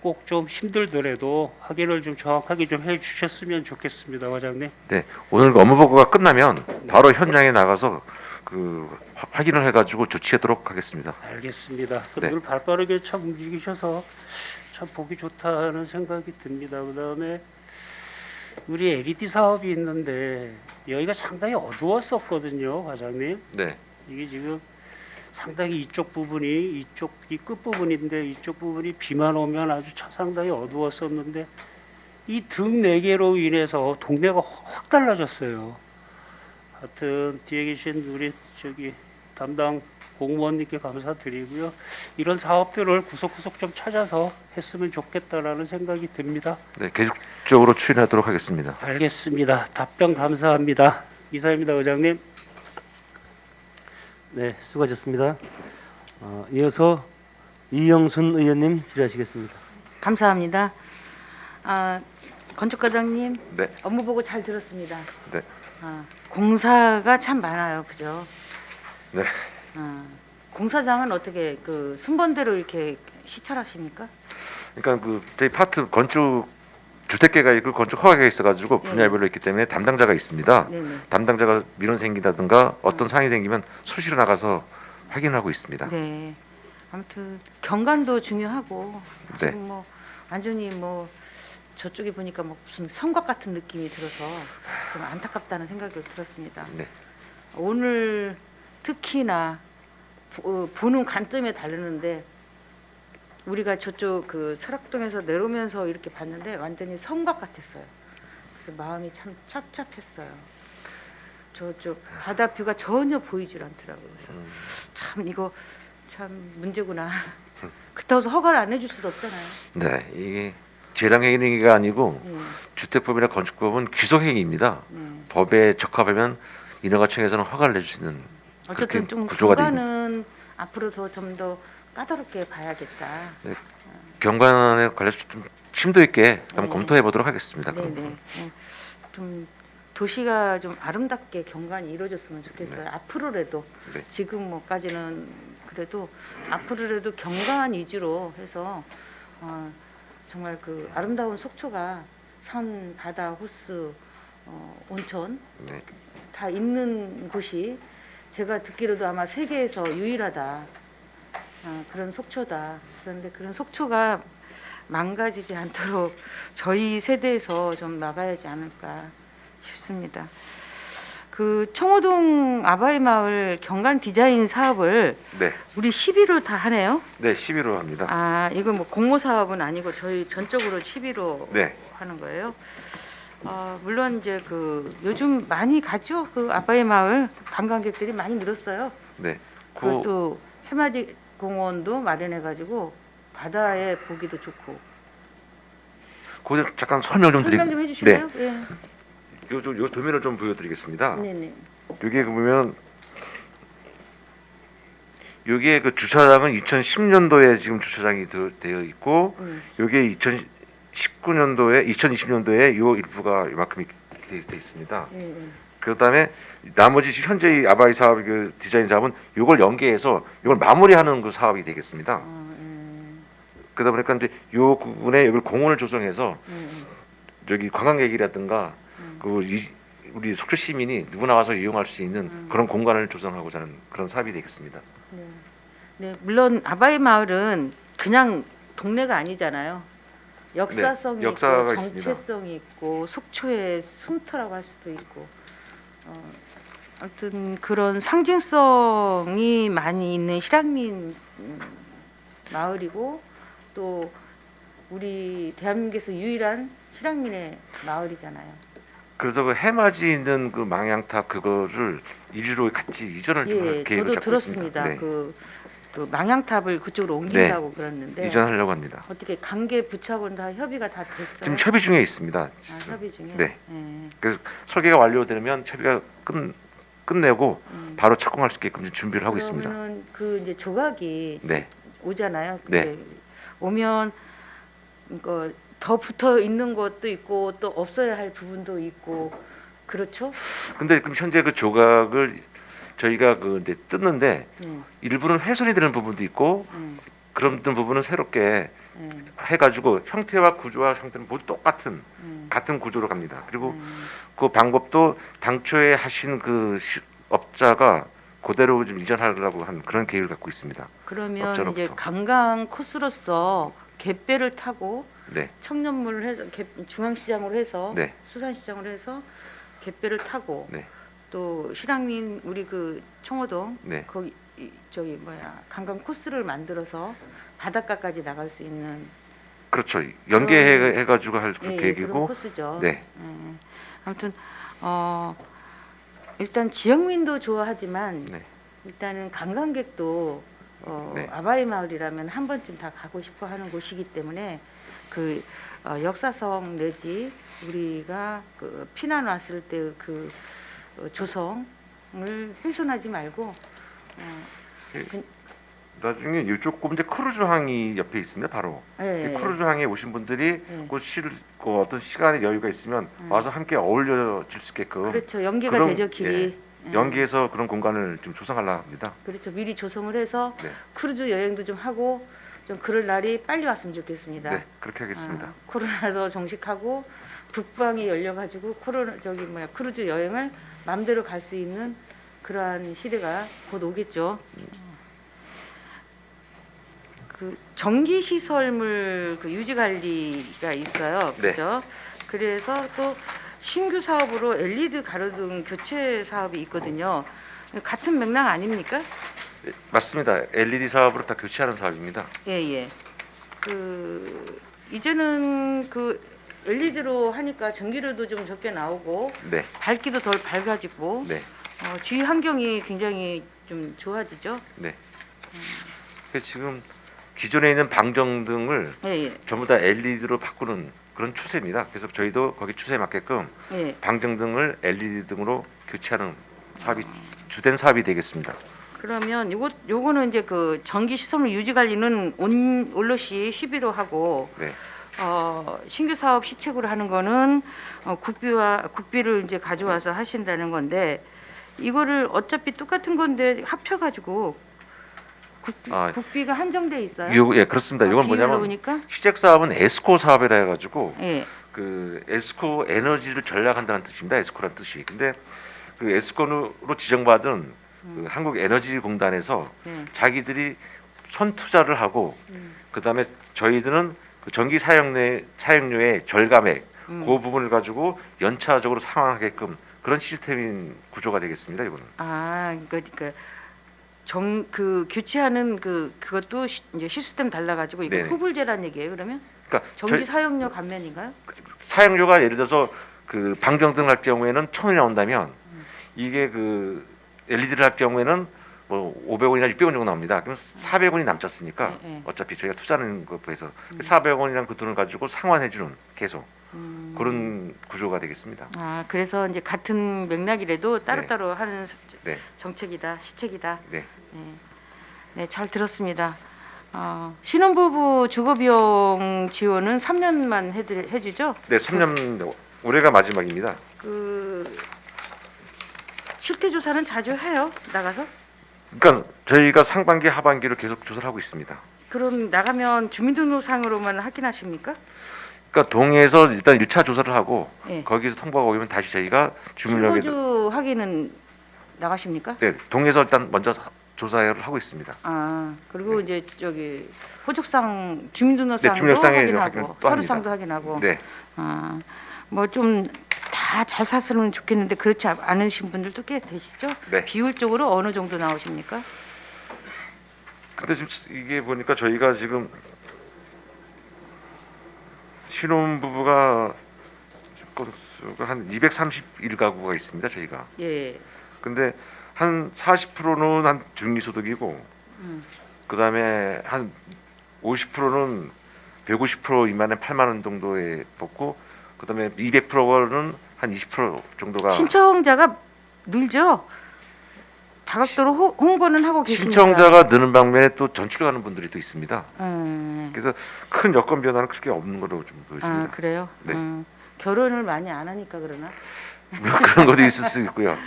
S4: 꼭 좀 힘들더라도 확인을 좀 정확하게 좀 해주셨으면 좋겠습니다, 과장님.
S2: 네. 오늘 업무 보고가 끝나면 바로 현장에 나가서 그 확인을 해가지고 조치하도록 하겠습니다.
S4: 알겠습니다.
S2: 네.
S4: 늘 발빠르게 참 움직이셔서 참 보기 좋다는 생각이 듭니다. 그다음에 우리 LED 사업이 있는데 여기가 상당히 어두웠었거든요, 과장님.
S2: 네,
S4: 이게 지금 상당히 이쪽 부분이 이 끝부분인데 이쪽 부분이 비만 오면 아주 상당히 어두웠었는데 이 등 4개로 인해서 동네가 확 달라졌어요. 하여튼 뒤에 계신 우리 저기 담당 공무원님께 감사드리고요. 이런 사업들을 구석구석 좀 찾아서 했으면 좋겠다라는 생각이 듭니다.
S2: 네, 계속적으로 추진하도록 하겠습니다.
S4: 알겠습니다. 답변 감사합니다. 이사입니다, 의장님.
S1: 네, 수고하셨습니다. 이어서 이영순 의원님 질의하시겠습니다.
S5: 감사합니다. 건축과장님
S2: 네.
S5: 업무 보고 잘 들었습니다.
S2: 네.
S5: 공사가 참 많아요, 그죠?
S2: 네.
S5: 공사장은 어떻게 그 순번대로 이렇게 시찰하십니까?
S2: 그러니까 그 저희 파트 건축 주택계가 있고 건축 허가가 있어가지고
S5: 네.
S2: 분야별로 있기 때문에 담당자가 있습니다.
S5: 네네.
S2: 담당자가 민원 생긴다든가 어떤 사항이 생기면 수시로 나가서 확인하고 있습니다.
S5: 네. 아무튼 경관도 중요하고
S2: 네.
S5: 지금 뭐 완전히 뭐 저쪽에 보니까 뭐 무슨 성곽 같은 느낌이 들어서 좀 안타깝다는 생각이 들었습니다.
S2: 네.
S5: 오늘 특히나 보는 관점에 다르는데 우리가 저쪽 그 설악동에서 내려오면서 이렇게 봤는데 완전히 성곽 같았어요. 그래서 마음이 참 찹찹했어요. 저쪽 바다 뷰가 전혀 보이질 않더라고요. 그래서 참 이거 참 문제구나. 그렇다고 해서 허가를 안 해줄 수도 없잖아요.
S2: 네. 이게 재량행위가 아니고
S5: 네,
S2: 주택법이나 건축법은 귀속행위입니다.
S5: 네.
S2: 법에 적합하면 인허가청에서는 허가를 내줄 수 있는
S5: 어쨌든
S2: 그렇게
S5: 좀
S2: 구조가 됩니다.
S5: 경관은 앞으로 더 좀 더 까다롭게 봐야겠다.
S2: 경관에 관해서 좀 심도 있게 한번
S5: 네.
S2: 검토해 보도록 하겠습니다. 그럼.
S5: 네네. 좀 도시가 좀 아름답게 경관이 이루어졌으면 좋겠어요. 앞으로라도
S2: 네.
S5: 지금 뭐까지는 그래도 앞으로라도 경관 위주로 해서 정말 그 아름다운 속초가 산, 바다, 호수, 온천
S2: 네.
S5: 다 있는 곳이 제가 듣기로도 아마 세계에서 유일하다. 그런 속초다. 그런데 그런 속초가 망가지지 않도록 저희 세대에서 좀 나가야지 않을까 싶습니다. 그 청호동 아바이 마을 경관 디자인 사업을
S2: 네.
S5: 우리 11호 다 하네요.
S2: 네, 11호 합니다.
S5: 이건 뭐 공모 사업은 아니고 저희 전적으로 11호
S2: 네.
S5: 하는 거예요. 물론 이제 그 요즘 많이 가죠. 그 아바이 마을 관광객들이 많이 늘었어요.
S2: 네.
S5: 그것도 해맞이 공원도 마련해가지고 바다에 보기도 좋고.
S2: 그 잠깐 설명 좀
S5: 설명 좀 해주실래요?
S2: 네. 요 도면을 좀 보여드리겠습니다.
S5: 네. 네네.
S2: 여기에 보면 여기에 그 주차장은 2010년도에 지금 주차장이 되어 있고 여기에 2020년도에 요 일부가 이만큼 되어 있습니다.
S5: 네.
S2: 그다음에 나머지 현재 이 아바이 사업 그 디자인 사업은 이걸 연계해서 이걸 마무리하는 그 사업이 되겠습니다. 그러다 보니까 이제 요 부분에 여기 공원을 조성해서 여기 관광객이라든가 우리 속초 시민이 누구나 와서 이용할 수 있는 그런 공간을 조성하고자 하는 그런 사업이 되겠습니다.
S5: 네, 물론 아바이 마을은 그냥 동네가 아니잖아요. 역사성이
S2: 네, 역사가
S5: 있고
S2: 있습니다.
S5: 정체성이 있고 속초의 숨터라고 할 수도 있고 아무튼 그런 상징성이 많이 있는 실향민 마을이고 또 우리 대한민국에서 유일한 실향민의 마을이잖아요.
S2: 그래서 그 해맞이 있는 그 망향탑 그거를 이리로 같이 이전을 좀 할 계획을
S5: 저도
S2: 잡고
S5: 들었습니다.
S2: 있습니다. 네.
S5: 그 망향탑을 그쪽으로 옮긴다고 그랬는데
S2: 이전하려고 합니다.
S5: 어떻게 관계 부처하고는 다 협의가 다 됐어요?
S2: 지금 협의 중에 있습니다.
S5: 협의 중에.
S2: 네. 그래서 설계가 완료되면 협의가 끝내고 바로 착공할 수 있게끔 준비를 하고 있습니다.
S5: 그러면은 그 이제 조각이
S2: 네.
S5: 오잖아요.
S2: 네.
S5: 근데 오면 더 붙어 있는 것도 있고 또 없어야 할 부분도 있고 그렇죠?
S2: 근데 그럼 현재 그 조각을 저희가 그 이제 뜯는데 일부는 훼손이 되는 부분도 있고 그런 부분은 새롭게 해가지고 형태와 구조와 형태는 모두 똑같은 같은 구조로 갑니다. 그리고 그 방법도 당초에 하신 그 업자가 그대로 좀 이전하려고 한 그런 계획을 갖고 있습니다.
S5: 그러면
S2: 업자로부터.
S5: 이제 관광 코스로서 갯배를 타고
S2: 네,
S5: 청년물을 해서 중앙시장으로 해서
S2: 네.
S5: 수산시장으로 해서 갯배를 타고
S2: 네.
S5: 또 실향민 우리 그 청호동
S2: 네.
S5: 거기 저기 관광 코스를 만들어서 바닷가까지 나갈 수 있는
S2: 그렇죠. 연계해가지고 할 그
S5: 그런
S2: 계획이고.
S5: 코스죠.
S2: 네.
S5: 아무튼 일단 지역민도 좋아하지만
S2: 네.
S5: 일단은 관광객도
S2: 네.
S5: 아바이 마을이라면 한 번쯤 다 가고 싶어 하는 곳이기 때문에 그 역사성 내지 우리가 그 피난 왔을 때 그 조성을 훼손하지 말고
S2: 나중에 이쪽 꼼제 크루즈항이 옆에 있습니다. 바로
S5: 예,
S2: 이 크루즈항에 오신 분들이
S5: 예.
S2: 그 어떤 시간의 여유가 있으면 와서 함께 어울려질 수 있게끔
S5: 그렇죠. 연계가
S2: 그럼,
S5: 되죠 길이. 예.
S2: 연계해서 그런 공간을 좀 조성하려고 합니다.
S5: 그렇죠. 미리 조성을 해서
S2: 네.
S5: 크루즈 여행도 좀 하고 좀 그럴 날이 빨리 왔으면 좋겠습니다.
S2: 네, 그렇게 하겠습니다.
S5: 아, 코로나도 종식하고 북방이 열려가지고 크루즈 여행을 마음대로 갈 수 있는 그러한 시대가 곧 오겠죠. 그 전기 시설물 그 유지 관리가 있어요.
S2: 네.
S5: 그죠? 그래서 또 신규 사업으로 LED 가로등 교체 사업이 있거든요. 같은 맥락 아닙니까?
S2: 예, 맞습니다. LED 사업으로 다 교체하는 사업입니다.
S5: 예, 예. 그 이제는 그 LED로 하니까 전기료도 좀 적게 나오고
S2: 네,
S5: 밝기도 덜 밝아지고
S2: 네,
S5: 주위 환경이 굉장히 좀 좋아지죠.
S2: 네. 그래서 지금 기존에 있는 방정등을
S5: 예, 예.
S2: 전부 다 LED로 바꾸는 그런 추세입니다. 그래서 저희도 거기 추세에 맞게끔
S5: 예.
S2: 방정등을 LED 등으로 교체하는 사업이 주된 사업이 되겠습니다.
S5: 그러면 요거는 이제 그 전기 시설물 유지 관리는 올롯이 11호 하고
S2: 네,
S5: 신규 사업 시책으로 하는 거는 국비를 이제 가져와서 하신다는 건데 이거를 어차피 똑같은 건데 합쳐가지고 국비가 한정돼 있어요.
S2: 예, 그렇습니다. 이건
S5: 비율로
S2: 뭐냐면
S5: 보니까
S2: 시책 사업은 에스코 사업이라 해가지고
S5: 예.
S2: 그 에스코 에너지를 전략한다는 뜻입니다. 에스코란 뜻이. 근데 그 에스코로 지정받은 그 한국에너지공단에서
S5: 예.
S2: 자기들이 선투자를 하고 그다음에 저희들은 그 전기 사용료의 절감액 그 부분을 가지고 연차적으로 상환하게끔 그런 시스템인 구조가 되겠습니다. 이거는.
S5: 그러니까 그 교체하는 그것도 이제 시스템 달라가지고 이거
S2: 네네.
S5: 후불제란 얘기예요. 그러면
S2: 그러니까
S5: 전기 사용료 감면인가요?
S2: 사용료가 예를 들어서 그 방정등 할 경우에는 1,000원이 나온다면 이게 그 LED를 할 경우에는 뭐 500원이나 600원 정도 나옵니다. 그럼 400원이 남지 않습니까?
S5: 네.
S2: 어차피 저희가 투자하는 것에 비해서 400원이랑 그 돈을 가지고 상환해주는 계속 그런 구조가 되겠습니다.
S5: 그래서 이제 같은 맥락이라도 따로따로 하는
S2: 네,
S5: 정책이다, 시책이다.
S2: 네.
S5: 네, 잘 들었습니다. 신혼부부 주거비용 지원은 3년만 해주죠?
S2: 네, 3년 올해가 마지막입니다.
S5: 그 실태 조사는 자주 해요, 나가서?
S2: 그러니까 저희가 상반기, 하반기로 계속 조사를 하고 있습니다. 그럼
S5: 나가면 주민등록상으로만 확인하십니까?
S2: 그러니까 동에서 일단 1차 조사를 하고
S5: 네.
S2: 거기서 통보가 오면 다시 저희가 주민력에
S5: 실거주 확인은 나가십니까?
S2: 네, 동에서 일단 먼저 조사를 하고 있습니다.
S5: 그리고 이제 저기 호적상 주민등록상도
S2: 네, 주민등록상에
S5: 확인하고
S2: 확인을 또
S5: 서류상도
S2: 합니다.
S5: 확인하고
S2: 네,
S5: 뭐 좀 다 잘 샀으면 좋겠는데 그렇지 않으신 분들도 꽤 되시죠?
S2: 네.
S5: 비율적으로 어느 정도 나오십니까?
S2: 근데 지금 이게 보니까 저희가 지금 신혼부부가 건수가 한 231가구가 있습니다. 저희가.
S5: 예.
S2: 근데 한 40%는 한 중위소득이고 그다음에 한 50%는 150% 미만의 8만 원 정도에 뽑고 그다음에 200%는 한 20% 정도가
S5: 신청자가 늘죠? 다각도로 홍보는 하고 계십니까?
S2: 신청자가 느는 방면에 또 전출 가는 분들이 또 있습니다.
S5: 음.
S2: 그래서 큰 여건 변화는 그렇게 없는 걸로 좀 보여집니다.
S5: 그래요?
S2: 네.
S5: 결혼을 많이 안 하니까 그러나?
S2: 그런 것도 있을 수 있고요.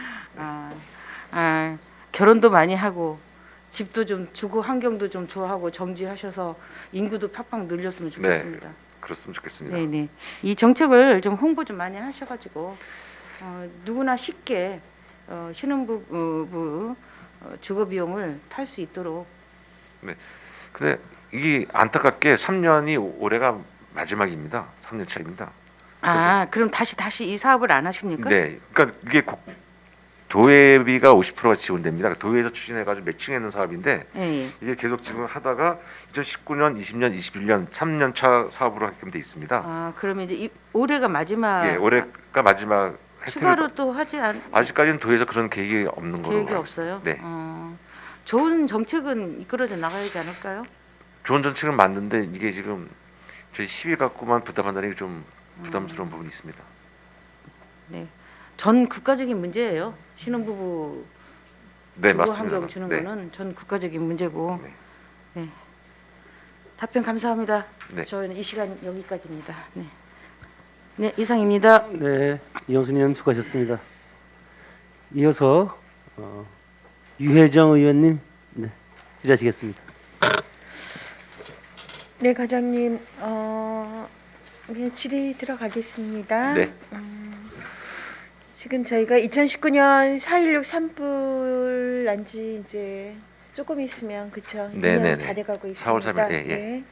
S5: 결혼도 많이 하고 집도 좀 주거 환경도 좀 좋아하고 정지하셔서 인구도 팍팍 늘렸으면 좋겠습니다.
S2: 그렇으면 좋겠습니다.
S5: 네네. 이 정책을 좀 홍보 좀 많이 하셔가지고 누구나 쉽게 신혼부부 주거 비용을 탈 수 있도록.
S2: 근데 이게 안타깝게 3년이 올해가 마지막입니다. 3년 차입니다.
S5: 그럼 다시 이 사업을 안 하십니까?
S2: 네, 그러니까 이게 도회비가 50%가 지원됩니다. 도회에서 추진해가지고 매칭하는 사업인데
S5: 예.
S2: 이게 계속 지금 하다가 2019년, 20년, 21년 3년 차 사업으로 하게끔 돼 있습니다.
S5: 그러면 이제 올해가 마지막.
S2: 예, 올해가 마지막
S5: 추가로 또 하지
S2: 아직까지는 도에서 그런 계획이 없는 거로.
S5: 계획이 없어요.
S2: 네.
S5: 좋은 정책은 이끌어져 나가야지 않을까요?
S2: 좋은 정책은 맞는데 이게 지금 저희 시비 갖고만 부담한다는 게 좀 부담스러운 부분이 있습니다.
S5: 네. 전 국가적인 문제예요. 신혼부부
S2: 네,
S5: 주거
S2: 맞습니다.
S5: 환경 주는
S2: 네.
S5: 거는 전 국가적인 문제고.
S2: 네.
S5: 네. 답변 감사합니다.
S2: 네.
S5: 저는 이 시간 여기까지입니다. 네. 네, 이상입니다.
S1: 네, 이영수님 수고하셨습니다. 이어서 유혜정 의원님 네, 질의하시겠습니다.
S6: 네, 과장님, 네, 질의 들어가겠습니다.
S2: 네.
S6: 지금 저희가 2019년 4.16 산불 난 지 이제 조금 있으면 그쵸?
S2: 네,
S6: 2년
S2: 네,
S6: 다
S2: 네.
S6: 돼가고
S2: 4월
S6: 있습니다.
S2: 3일, 예, 예.
S6: 네.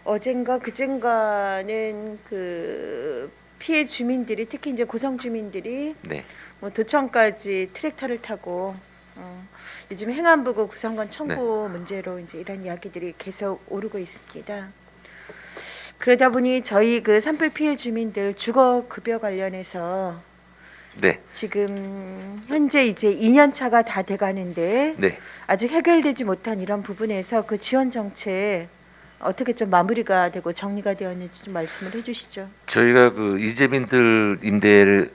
S6: 어젠가 그젠가는 그 피해 주민들이 특히 이제 고성 주민들이
S2: 네.
S6: 뭐 도청까지 트랙터를 타고 요즘 행안부고 구성권 청구 문제로 이제 이런 이야기들이 계속 오르고 있습니다. 그러다 보니 저희 그 산불 피해 주민들 주거 급여 관련해서
S2: 네.
S6: 지금 현재 이제 2년 차가 다 돼가는데
S2: 네.
S6: 아직 해결되지 못한 이런 부분에서 그 지원 정책 어떻게 좀 마무리가 되고 정리가 되었는지 좀 말씀을 해주시죠.
S2: 저희가 그 이재민들 임대를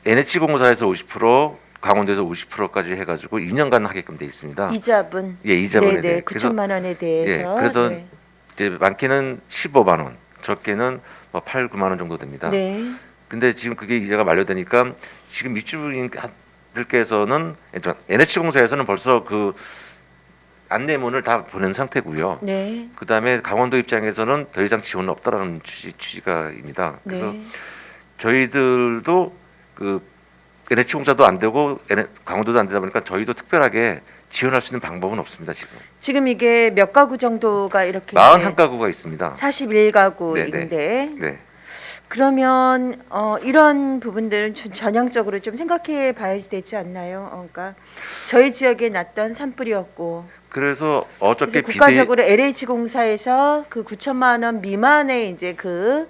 S2: NH공사에서 50%, 강원도에서 50%까지 해가지고 2년간 하게끔 돼 있습니다.
S6: 이자분,
S2: 예, 이자분에
S6: 네네,
S2: 대해.
S6: 9천만 원에 대해서.
S2: 예, 그래서
S6: 네.
S2: 이제 많게는 15만 원, 적게는 뭐 8, 9만 원 정도 됩니다.
S6: 네.
S2: 근데 지금 그게 이자가 만료되니까 지금 입주민들께서는 NH공사에서는 벌써 그 안내문을 다 보낸 상태고요.
S6: 네.
S2: 그다음에 강원도 입장에서는 더 이상 지원은 없다라는 취지가입니다. 그래서
S6: 네.
S2: 저희들도 그 NH공사도 안 되고 강원도도 안 되다 보니까 저희도 특별하게 지원할 수 있는 방법은 없습니다.
S6: 지금 이게 몇 가구 정도가 이렇게
S2: 41가구가 있습니다.
S6: 41가구인데
S2: 네.
S6: 그러면 이런 부분들은 전향적으로 좀 생각해 봐야 되지 않나요? 그러니까 저희 지역에 났던 산불이었고
S2: 그래서 어저께
S6: 그래서 국가적으로 LH공사에서 그 9천만 원 미만의 이제 그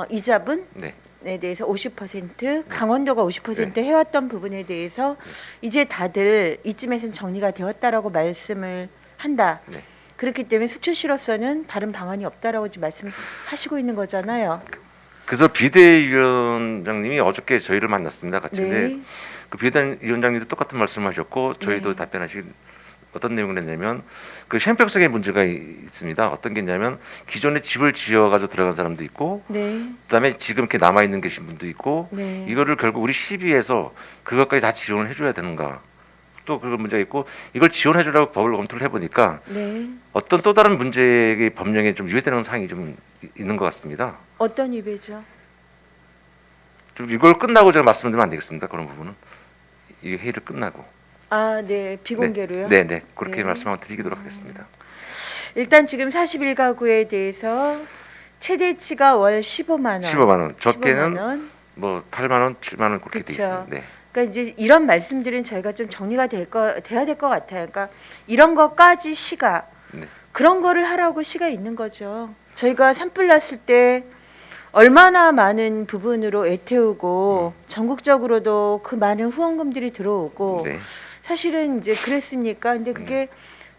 S6: 이자분
S2: 네.
S6: 에 대해서 50%, 강원도가 50% 해왔던 부분에 대해서 이제 다들 이쯤에선 정리가 되었다라고 말씀을 한다.
S2: 네.
S6: 그렇기 때문에 숙주시로서는 다른 방안이 없다라고 지금 말씀하시고 있는 거잖아요.
S2: 그래서 비대위원장님이 어저께 저희를 만났습니다. 같이. 근데
S6: 네.
S2: 그 비대위원장님도 똑같은 말씀하셨고 저희도
S6: 네.
S2: 답변하신 어떤 내용을 했냐면 그 형평성의 문제가 있습니다. 어떤 게 있냐면 기존에 집을 지어가지고 들어간 사람도 있고
S6: 네.
S2: 그다음에 지금 이렇게 남아 있는 계신 분도 있고
S6: 네.
S2: 이거를 결국 우리 시비에서 그것까지 다 지원을 해줘야 되는가? 또 그런 문제가 있고 이걸 지원해주라고 법을 검토를 해보니까
S6: 네.
S2: 어떤 또 다른 문제의 법령에 좀 유예되는 사항이 좀 있는 것 같습니다.
S6: 어떤 위배죠?
S2: 좀 이걸 끝나고 제가 말씀드리면 안 되겠습니까? 그런 부분은 이 회의를 끝나고.
S6: 아, 네. 비공개로요?
S2: 네, 네. 그렇게
S6: 네.
S2: 말씀을 드리도록 하겠습니다.
S6: 일단 지금 41가구에 대해서 최대치가 월 15만 원.
S2: 15만 원. 적게는
S6: 15만 원.
S2: 뭐 8만 원, 7만 원 그렇게 돼
S6: 그쵸.
S2: 있습니다. 네.
S6: 그러니까 이제 이런 말씀들은 저희가 좀 정리가 돼야 될 것 같아요. 그러니까 이런 것까지 시가
S2: 네.
S6: 그런 거를 하라고 시가 있는 거죠. 저희가 산불 났을 때 얼마나 많은 부분으로 애태우고 전국적으로도 그 많은 후원금들이 들어오고
S2: 네.
S6: 사실은 이제 그랬으니까 근데 그게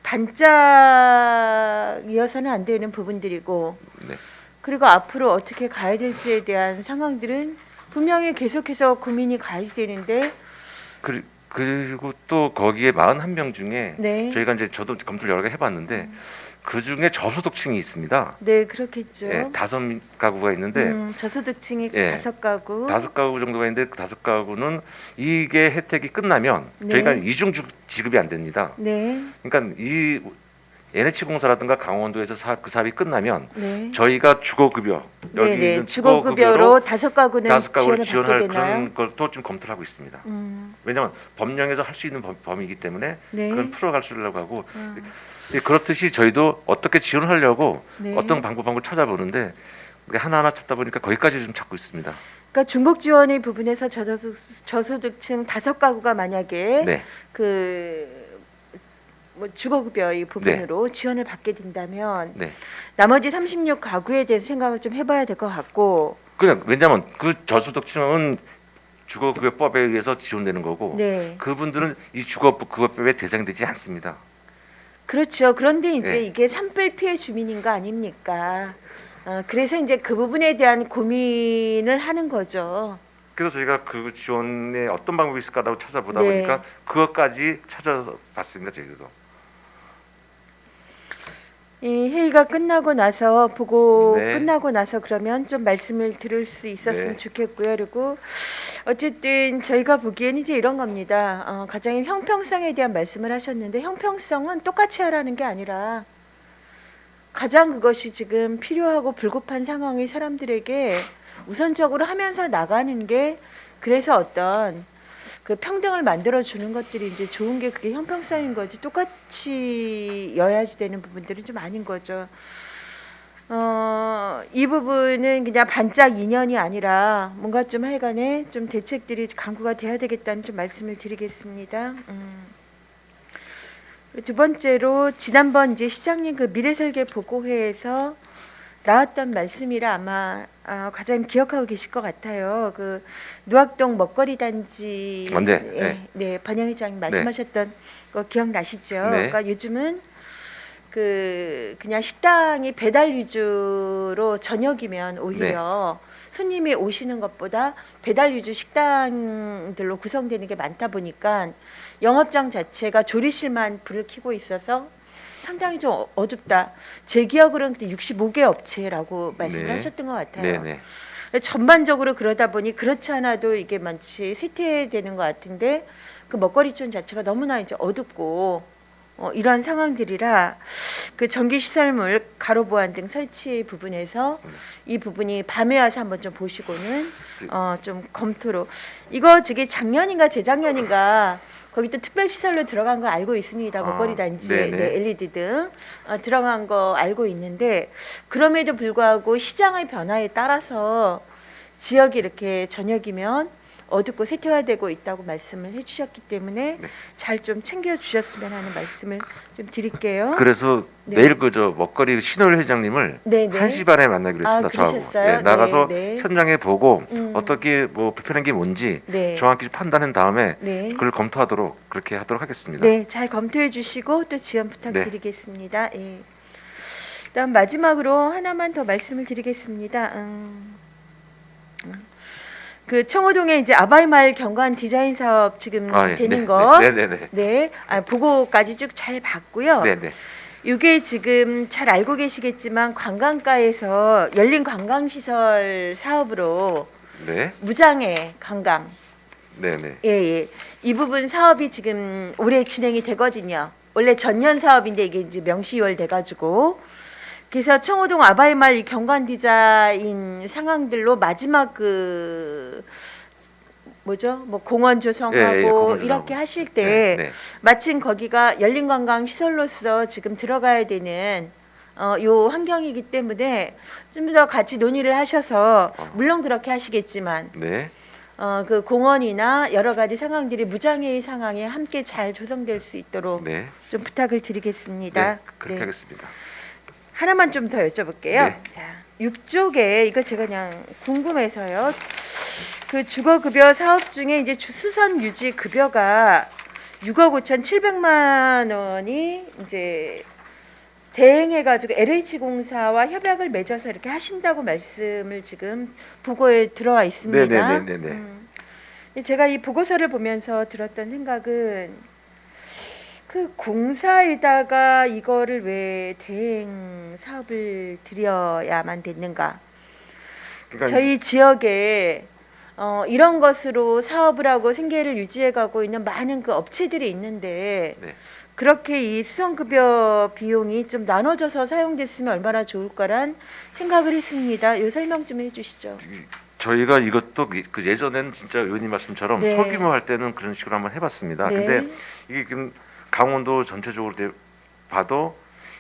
S6: 반짝이어서는 안 되는 부분들이고
S2: 네.
S6: 그리고 앞으로 어떻게 가야 될지에 대한 상황들은 분명히 계속해서 고민이 가야 되는데
S2: 그리고 또 거기에 41명 중에
S6: 네.
S2: 저희가 이제 저도 검토를 여러 개 해봤는데 그 중에 저소득층이 있습니다.
S6: 네 그렇겠죠.
S2: 예, 5가구가 있는데
S6: 저소득층이
S2: 예,
S6: 5가구
S2: 5가구 정도가 있는데 그 5가구는 이게 혜택이 끝나면
S6: 네.
S2: 저희가 이중 지급이 안 됩니다.
S6: 네.
S2: 그러니까 이 NH공사라든가 강원도에서 그 사업이 끝나면
S6: 네.
S2: 저희가 주거급여 여기
S6: 네네
S2: 있는
S6: 주거급여로 5가구는
S2: 5가구를
S6: 지원을
S2: 지원할
S6: 받게 되나요?
S2: 그런 것도 좀 검토를 하고 있습니다. 왜냐하면 법령에서 할 수 있는 범위이기 때문에
S6: 네.
S2: 그건 풀어갈 수 있려고 하고 그렇듯이 저희도 어떻게 지원하려고
S6: 네.
S2: 어떤 방법을 찾아보는데 하나하나 찾다 보니까 거기까지 좀 찾고 있습니다.
S6: 그러니까 중복 지원의 부분에서 저소득층 5가구가 만약에
S2: 네.
S6: 뭐 주거급여의 부분으로 지원을 받게 된다면
S2: 네.
S6: 나머지 36가구에 대해서 생각을 좀 해봐야 될 것 같고
S2: 그냥 왜냐하면 그 저소득층은 주거급여법에 의해서 지원되는 거고
S6: 네
S2: 그분들은 이 주거급여법에 대상되지 않습니다.
S6: 그렇죠. 그런데 이제
S2: 네.
S6: 이게 산불 피해 주민인가 아닙니까? 그래서 이제 그 부분에 대한 고민을 하는 거죠.
S2: 그래서 저희가 그 지원에 어떤 방법이 있을까라고 찾아보다
S6: 네.
S2: 보니까 그것까지 찾아봤습니다. 저희도.
S6: 이 회의가 끝나고 나서 보고
S2: 네.
S6: 끝나고 나서 그러면 좀 말씀을 들을 수 있었으면
S2: 네.
S6: 좋겠고요. 그리고 어쨌든 저희가 보기에는 이제 이런 겁니다. 과장님 형평성에 대한 말씀을 하셨는데 형평성은 똑같이 하라는 게 아니라 가장 그것이 지금 필요하고 불급한 상황이 사람들에게 우선적으로 하면서 나가는 게 그래서 어떤 그 평등을 만들어 주는 것들이 이제 좋은 게 그게 형평성인 거지 똑같이 여야지 되는 부분들은 좀 아닌 거죠. 이 부분은 그냥 반짝 인연이 아니라 뭔가 좀 하여간에 좀 대책들이 강구가 돼야 되겠다는 좀 말씀을 드리겠습니다. 두 번째로 지난번 이제 시장님 그 미래설계 보고회에서 나왔던 말씀이라 아마 과장님 기억하고 계실 것 같아요. 그 누악동 먹거리 단지
S2: 네.
S6: 번영회장님 말씀하셨던 거 기억나시죠?
S2: 네.
S6: 그러니까 요즘은 그냥 식당이 배달 위주로 저녁이면 오히려 손님이 오시는 것보다 배달 위주 식당들로 구성되는 게 많다 보니까 영업장 자체가 조리실만 불을 켜고 있어서 상당히 좀 어둡다. 제 기억으로는 그때 65개 업체라고 말씀을
S2: 네.
S6: 하셨던 것 같아요.
S2: 네네.
S6: 전반적으로 그러다 보니 그렇지 않아도 이게 마치 쇠퇴되는 것 같은데 그 먹거리촌 자체가 너무나 이제 어둡고 이러한 상황들이라 그 전기 시설물 가로 보안 등 설치 부분에서 이 부분이 밤에 와서 한번 좀 보시고는 좀 검토로 이거 저기 작년인가 재작년인가 거기 또 특별 시설로 들어간 거 알고 있습니다. 먹거리 단지
S2: 네네.
S6: 네, LED 등 들어간 거 알고 있는데 그럼에도 불구하고 시장의 변화에 따라서 지역이 이렇게 저녁이면 어둡고 쇠퇴화되고 있다고 말씀을 해주셨기 때문에
S2: 네.
S6: 잘 좀 챙겨주셨으면 하는 말씀을 좀 드릴게요.
S2: 그래서
S6: 네.
S2: 내일 그저 먹거리 신월 회장님을
S6: 네네.
S2: 1시 반에 만나기로 했습니다.
S6: 그러셨어요?
S2: 저하고. 예, 나가서
S6: 네, 네.
S2: 현장에 보고
S6: 음.
S2: 어떻게 뭐 불편한 게 뭔지
S6: 네.
S2: 정확히 판단한 다음에
S6: 네.
S2: 그걸 검토하도록 그렇게 하도록 하겠습니다.
S6: 네, 잘 검토해 주시고 또 지원 부탁드리겠습니다. 예. 그다음 마지막으로 하나만 더 말씀을 드리겠습니다. 그 청호동에 이제 아바이마을 경관 디자인 사업 지금
S2: 예.
S6: 되는 거,
S2: 네네네.
S6: 네, 보고까지 쭉 잘 봤고요.
S2: 네네.
S6: 이게 지금 잘 알고 계시겠지만 관광가에서 열린 관광시설 사업으로
S2: 네.
S6: 무장애 관광,
S2: 네네.
S6: 예. 이 부분 사업이 지금 올해 진행이 되거든요. 원래 전년 사업인데 이게 이제 명시월 돼가지고 그래서 청호동 아바이마을 이 경관 디자인 상황들로 마지막 그 뭐죠? 뭐 공원 조성하고
S2: 공원
S6: 이렇게
S2: 조성하고.
S6: 하실 때
S2: 네.
S6: 마침 거기가 열린 관광 시설로서 지금 들어가야 되는 요 환경이기 때문에 좀 더 같이 논의를 하셔서 물론 그렇게 하시겠지만
S2: 네.
S6: 그 공원이나 여러 가지 상황들이 무장애의 상황에 함께 잘 조성될 수 있도록
S2: 네.
S6: 좀 부탁을 드리겠습니다.
S2: 네. 그렇게
S6: 네.
S2: 하겠습니다.
S6: 하나만 좀 더 여쭤볼게요.
S2: 네.
S6: 자, 6쪽에 이거 제가 그냥 궁금해서요. 그 주거급여 사업 중에 이제 수선 유지 급여가 6억 5,700만 원이 이제 대행해가지고 LH공사와 협약을 맺어서 이렇게 하신다고 말씀을 지금 보고에 들어와 있습니다.
S2: 네네네네네.
S6: 근데 제가 이 보고서를 보면서 들었던 생각은 그 공사에다가 이거를 왜 대행 사업을 들여야만 됐는가?
S2: 그러니까
S6: 저희 지역에 이런 것으로 사업을 하고 생계를 유지해가고 있는 많은 그 업체들이 있는데
S2: 네.
S6: 그렇게 이 수선급여 비용이 좀 나눠져서 사용됐으면 얼마나 좋을까란 생각을 했습니다. 요 설명 좀 해주시죠.
S2: 저희가 이것도 그 예전에는 진짜 의원님 말씀처럼
S6: 네.
S2: 소규모 할 때는 그런 식으로 한번 해봤습니다.
S6: 네.
S2: 근데 이게 지금 강원도 전체적으로 봐도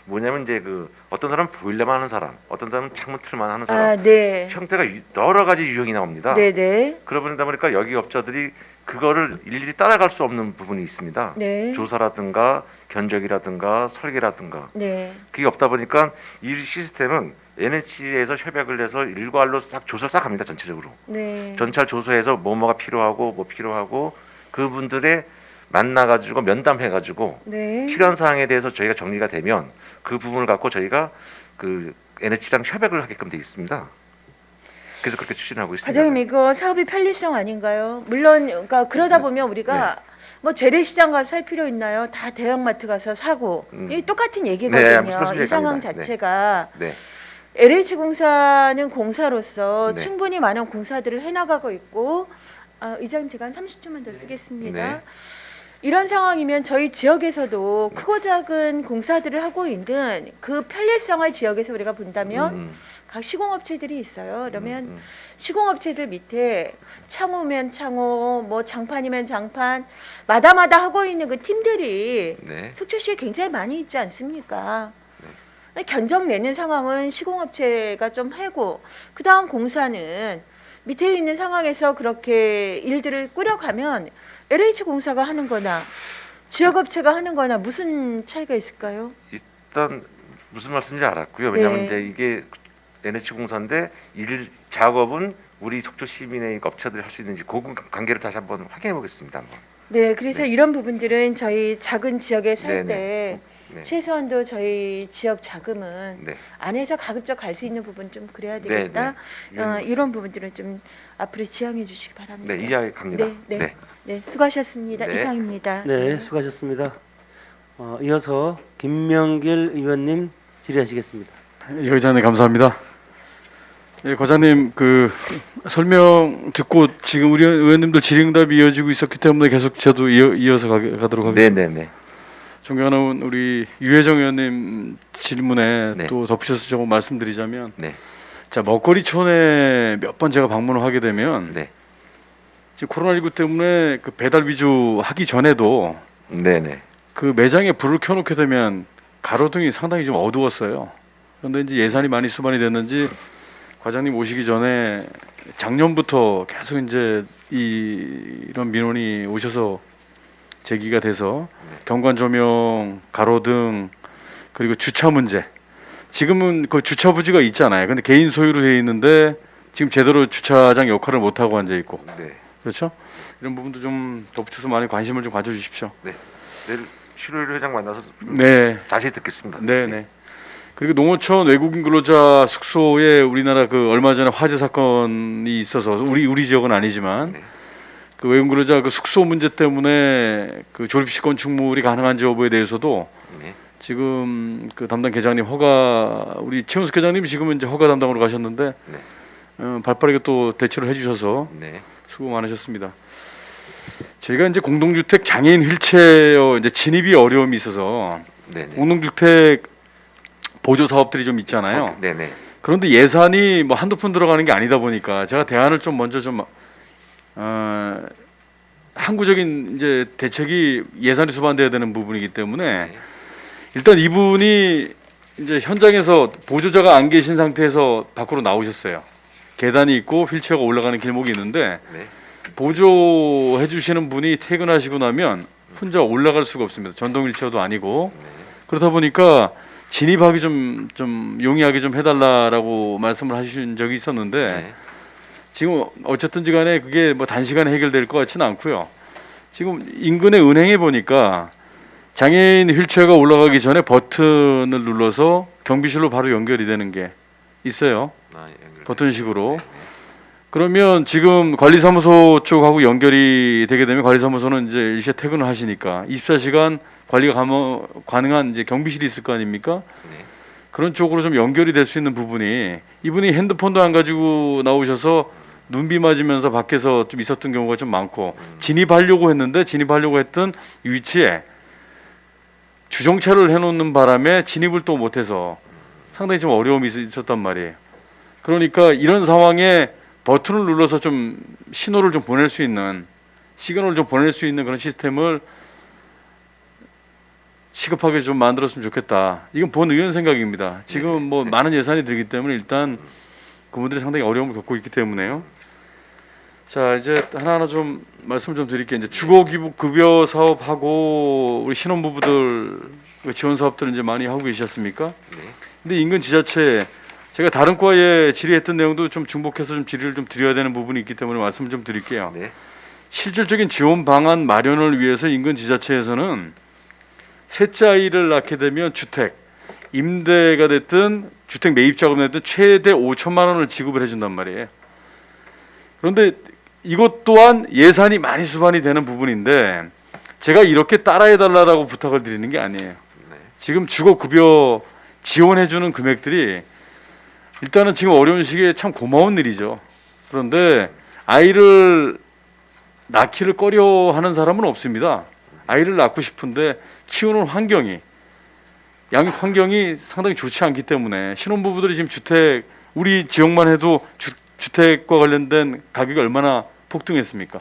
S2: 뭐냐면 이제 그 어떤 사람은 보일러만 하는 사람, 어떤 사람은 창문 틀만 하는 사람
S6: 네.
S2: 형태가 여러 가지 유형이 나옵니다.
S6: 네네.
S2: 그러다 보니까 여기 업자들이 그거를 일일이 따라갈 수 없는 부분이 있습니다.
S6: 네.
S2: 조사라든가 견적이라든가 설계라든가
S6: 네.
S2: 그게 없다 보니까 이 시스템은 NH에서 협약을 해서 일괄로 싹 조사를 싹 합니다. 전체적으로.
S6: 네.
S2: 전찰 조사해서 뭐가 필요하고 그분들의 만나가지고 면담해가지고
S6: 네.
S2: 필요한 사항에 대해서 저희가 정리가 되면 그 부분을 갖고 저희가 그 NH랑 협약을 하게끔 돼 있습니다. 그래서 그렇게 추진하고 있습니다.
S6: 과장님 이거 사업의 편리성 아닌가요? 물론 그러니까 그러다 보면 우리가 뭐 재래시장 가서 살 필요 있나요? 다 대형마트 가서 사고 이 똑같은
S2: 네,
S6: 얘기거든요.
S2: 무슨 말씀인지
S6: 이 상황
S2: 압니다. 네.
S6: 자체가
S2: 네.
S6: LH공사는 공사로서
S2: 네.
S6: 충분히 많은 공사들을 해나가고 있고 의장님 제가 한 30초만 더 쓰겠습니다.
S2: 네.
S6: 이런 상황이면 저희 지역에서도 크고 작은 공사들을 하고 있는 그 편리성을 지역에서 우리가 본다면 각 시공업체들이 있어요. 그러면 시공업체들 밑에 창호면 창호, 뭐 장판이면 장판, 마다마다 하고 있는 그 팀들이
S2: 네.
S6: 속초시에 굉장히 많이 있지 않습니까? 견적 내는 상황은 시공업체가 좀 하고 그 다음 공사는 밑에 있는 상황에서 그렇게 일들을 꾸려가면 LH공사가 하는 거나 지역업체가 하는 거나 무슨 차이가 있을까요?
S2: 일단 무슨 말씀인지 알았고요. 왜냐하면
S6: 네.
S2: 이제 이게 NH공사인데 일 작업은 우리 속초 시민의 업체들이 할 수 있는지 그 관계를 다시 한번 확인해 보겠습니다. 한번.
S6: 네, 그래서
S2: 네.
S6: 이런 부분들은 저희 작은 지역에 살
S2: 네,
S6: 때
S2: 네.
S6: 최소한도 저희 지역 자금은
S2: 네.
S6: 안에서 가급적 갈 수 있는 부분 좀 그래야 되겠다.
S2: 네.
S6: 이런 부분들은 좀 앞으로 지향해 주시기 바랍니다.
S2: 네, 이해 갑니다.
S6: 네, 수고하셨습니다.
S2: 네.
S6: 이상입니다.
S1: 네, 수고하셨습니다. 이어서 김명길 의원님 질의하시겠습니다.
S7: 예, 의장님 감사합니다. 예, 과장님 그 설명 듣고 지금 우리 의원님들 질의응답이 이어지고 있었기 때문에 계속 저도 이어서 가도록 하겠습니다.
S2: 네.
S7: 존경하는 우리 유혜정 의원님 질문에
S2: 네.
S7: 또 덧붙여서 조금 말씀드리자면,
S2: 네.
S7: 자 먹거리촌에 몇 번 제가 방문을 하게 되면
S2: 네.
S7: 지금 코로나19 때문에 그 배달 위주 하기 전에도
S2: 네.
S7: 그 매장에 불을 켜놓게 되면 가로등이 상당히 좀 어두웠어요. 그런데 이제 예산이 많이 수반이 됐는지 과장님 오시기 전에 작년부터 계속 이제 이런 민원이 오셔서 제기가 돼서 경관 조명, 가로등 그리고 주차 문제. 지금은 그 주차 부지가 있잖아요. 근데 개인 소유로 돼 있는데 지금 제대로 주차장 역할을 못 하고 앉아 있고.
S2: 네.
S7: 그렇죠? 이런 부분도 좀 덧붙여서 많이 관심을 좀 가져 주십시오.
S2: 내일 실효일 회장 만나서
S7: 네.
S2: 다시 듣겠습니다.
S7: 네. 그리고 농어촌 외국인 근로자 숙소에 우리나라 그 얼마 전에 화재 사건이 있어서 우리 지역은 아니지만
S2: 네.
S7: 그 외국인 근로자 그 숙소 문제 때문에 그 조립식 건축물이 가능한지 여부에 대해서도
S2: 네.
S7: 지금 그 담당 계장님 우리 최은숙 계장님 지금은 이제 허가 담당으로 가셨는데 발빠르게 또 대처를 해주셔서
S2: 네.
S7: 수고 많으셨습니다. 저희가 이제 공동주택 장애인 휠체어 이제 진입이 어려움이 있어서
S2: 네.
S7: 공동주택 보조 사업들이 좀 있잖아요.
S2: 네.
S7: 그런데 예산이 뭐 한두 푼 들어가는 게 아니다 보니까 제가 대안을 좀 먼저 좀 항구적인 이제 대책이 예산이 수반돼야 되는 부분이기 때문에 일단 이분이 이제 현장에서 보조자가 안 계신 상태에서 밖으로 나오셨어요. 계단이 있고 휠체어가 올라가는 길목이 있는데
S2: 네.
S7: 보조해 주시는 분이 퇴근하시고 나면 혼자 올라갈 수가 없습니다. 전동 휠체어도 아니고 그러다 보니까 진입하기 좀 용이하게 좀 해달라라고 말씀을 하신 적이 있었는데
S2: 네.
S7: 지금 어쨌든지 간에 그게 뭐 단시간에 해결될 것 같지는 않고요. 지금 인근의 은행에 보니까 장애인 휠체어가 올라가기 전에 버튼을 눌러서 경비실로 바로 연결이 되는 게 있어요. 버튼식으로. 그러면 지금 관리사무소 쪽하고 연결이 되게 되면 관리사무소는 이제 일시에 퇴근을 하시니까 24시간 관리가 가능한 이제 경비실이 있을 거 아닙니까?
S2: 네.
S7: 그런 쪽으로 좀 연결이 될 수 있는 부분이 이분이 핸드폰도 안 가지고 나오셔서 눈비 맞으면서 밖에서 좀 있었던 경우가 좀 많고 진입하려고 했던 위치에 주정차를 해놓는 바람에 진입을 또 못해서 상당히 좀 어려움이 있었단 말이에요. 그러니까 이런 상황에 버튼을 눌러서 좀 신호를 좀 보낼 수 있는 시그널을 좀 보낼 수 있는 그런 시스템을 시급하게 좀 만들었으면 좋겠다. 이건 본 의원 생각입니다. 지금 뭐 많은 예산이 들기 때문에 일단 그분들이 상당히 어려움을 겪고 있기 때문에요. 자 이제 하나하나 좀 말씀 좀 드릴게요. 이제 주거급여 사업하고 우리 신혼부부들 지원 사업들 이제 많이 하고 계셨습니까? 근데 인근 지자체 제가 다른 과에 질의했던 내용도 좀 중복해서 좀 질의를 좀 드려야 되는 부분이 있기 때문에 말씀을 좀 드릴게요.
S2: 네.
S7: 실질적인 지원 방안 마련을 위해서 인근 지자체에서는 셋째 아이를 낳게 되면 주택 임대가 됐든 주택 매입 자금이 됐든 최대 5천만 원을 지급을 해준단 말이에요. 그런데 이것 또한 예산이 많이 수반이 되는 부분인데 제가 이렇게 따라해달라고 부탁을 드리는 게 아니에요. 지금 주거급여 지원해주는 금액들이 일단은 지금 어려운 시기에 참 고마운 일이죠. 그런데 아이를 낳기를 꺼려하는 사람은 없습니다. 아이를 낳고 싶은데 키우는 환경이 양육 환경이 상당히 좋지 않기 때문에 신혼부부들이 지금 주택 우리 지역만 해도 주택과 관련된 가격이 얼마나 폭등했습니까?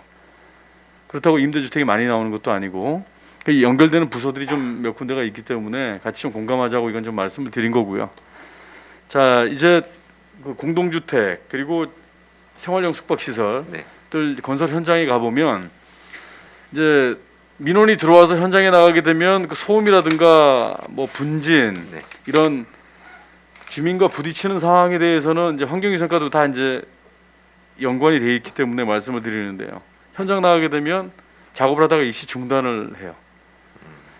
S7: 그렇다고 임대주택이 많이 나오는 것도 아니고 연결되는 부서들이 좀 몇 군데가 있기 때문에 같이 좀 공감하자고 이건 좀 말씀을 드린 거고요. 자 이제 그 공동주택 그리고 생활용 숙박시설 들 건설 현장에 가보면 이제 민원이 들어와서 현장에 나가게 되면 그 소음이라든가 뭐 분진 이런 주민과 부딪히는 상황에 대해서는 이제 환경위생과도 다 이제 연관이 돼 있기 때문에 말씀을 드리는데요. 현장 나가게 되면 작업을 하다가 일시 중단을 해요.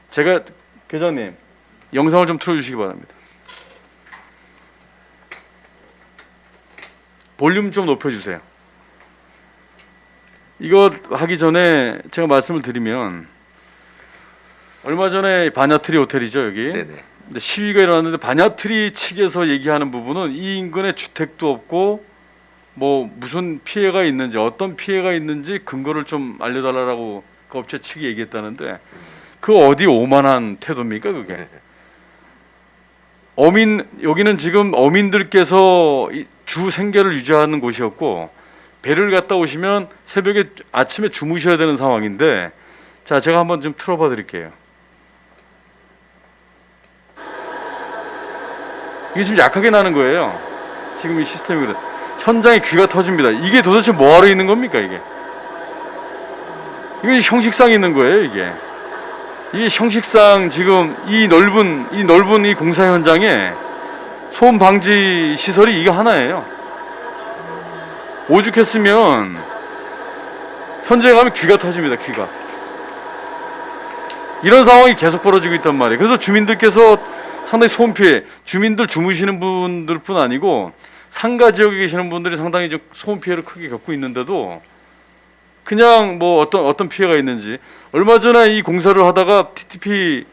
S7: 제가 계장님 영상을 좀 틀어주시기 바랍니다. 볼륨 좀 높여주세요. 이거 하기 전에 제가 말씀을 드리면 얼마 전에 바냐트리 호텔이죠 여기.
S8: 네네.
S7: 근데 시위가 일어났는데 바냐트리 측에서 얘기하는 부분은 이 인근에 주택도 없고 뭐 무슨 피해가 있는지 어떤 피해가 있는지 근거를 좀 알려달라고 그 업체 측이 얘기했다는데 그 어디 오만한 태도입니까 그게? 여기는 지금 어민들께서 주 생계를 유지하는 곳이었고 배를 갔다 오시면 새벽에 아침에 주무셔야 되는 상황인데 자 제가 한번 좀 틀어봐 드릴게요. 이게 지금 약하게 나는 거예요. 지금 이 시스템이 그래. 현장에 귀가 터집니다. 이게 도대체 뭐하러 있는 겁니까 이게? 이건 형식상 있는 거예요 이게. 이 형식상 지금 이 넓은 이 공사 현장에 소음 방지 시설이 이게 하나예요. 오죽했으면 현장에 가면 귀가 터집니다. 귀가. 이런 상황이 계속 벌어지고 있단 말이에요. 그래서 주민들께서 상당히 소음 피해, 주민들 주무시는 분들뿐 아니고 상가 지역에 계시는 분들이 상당히 좀 소음 피해를 크게 겪고 있는데도 그냥 뭐 어떤 피해가 있는지 얼마 전에 이 공사를 하다가 TTP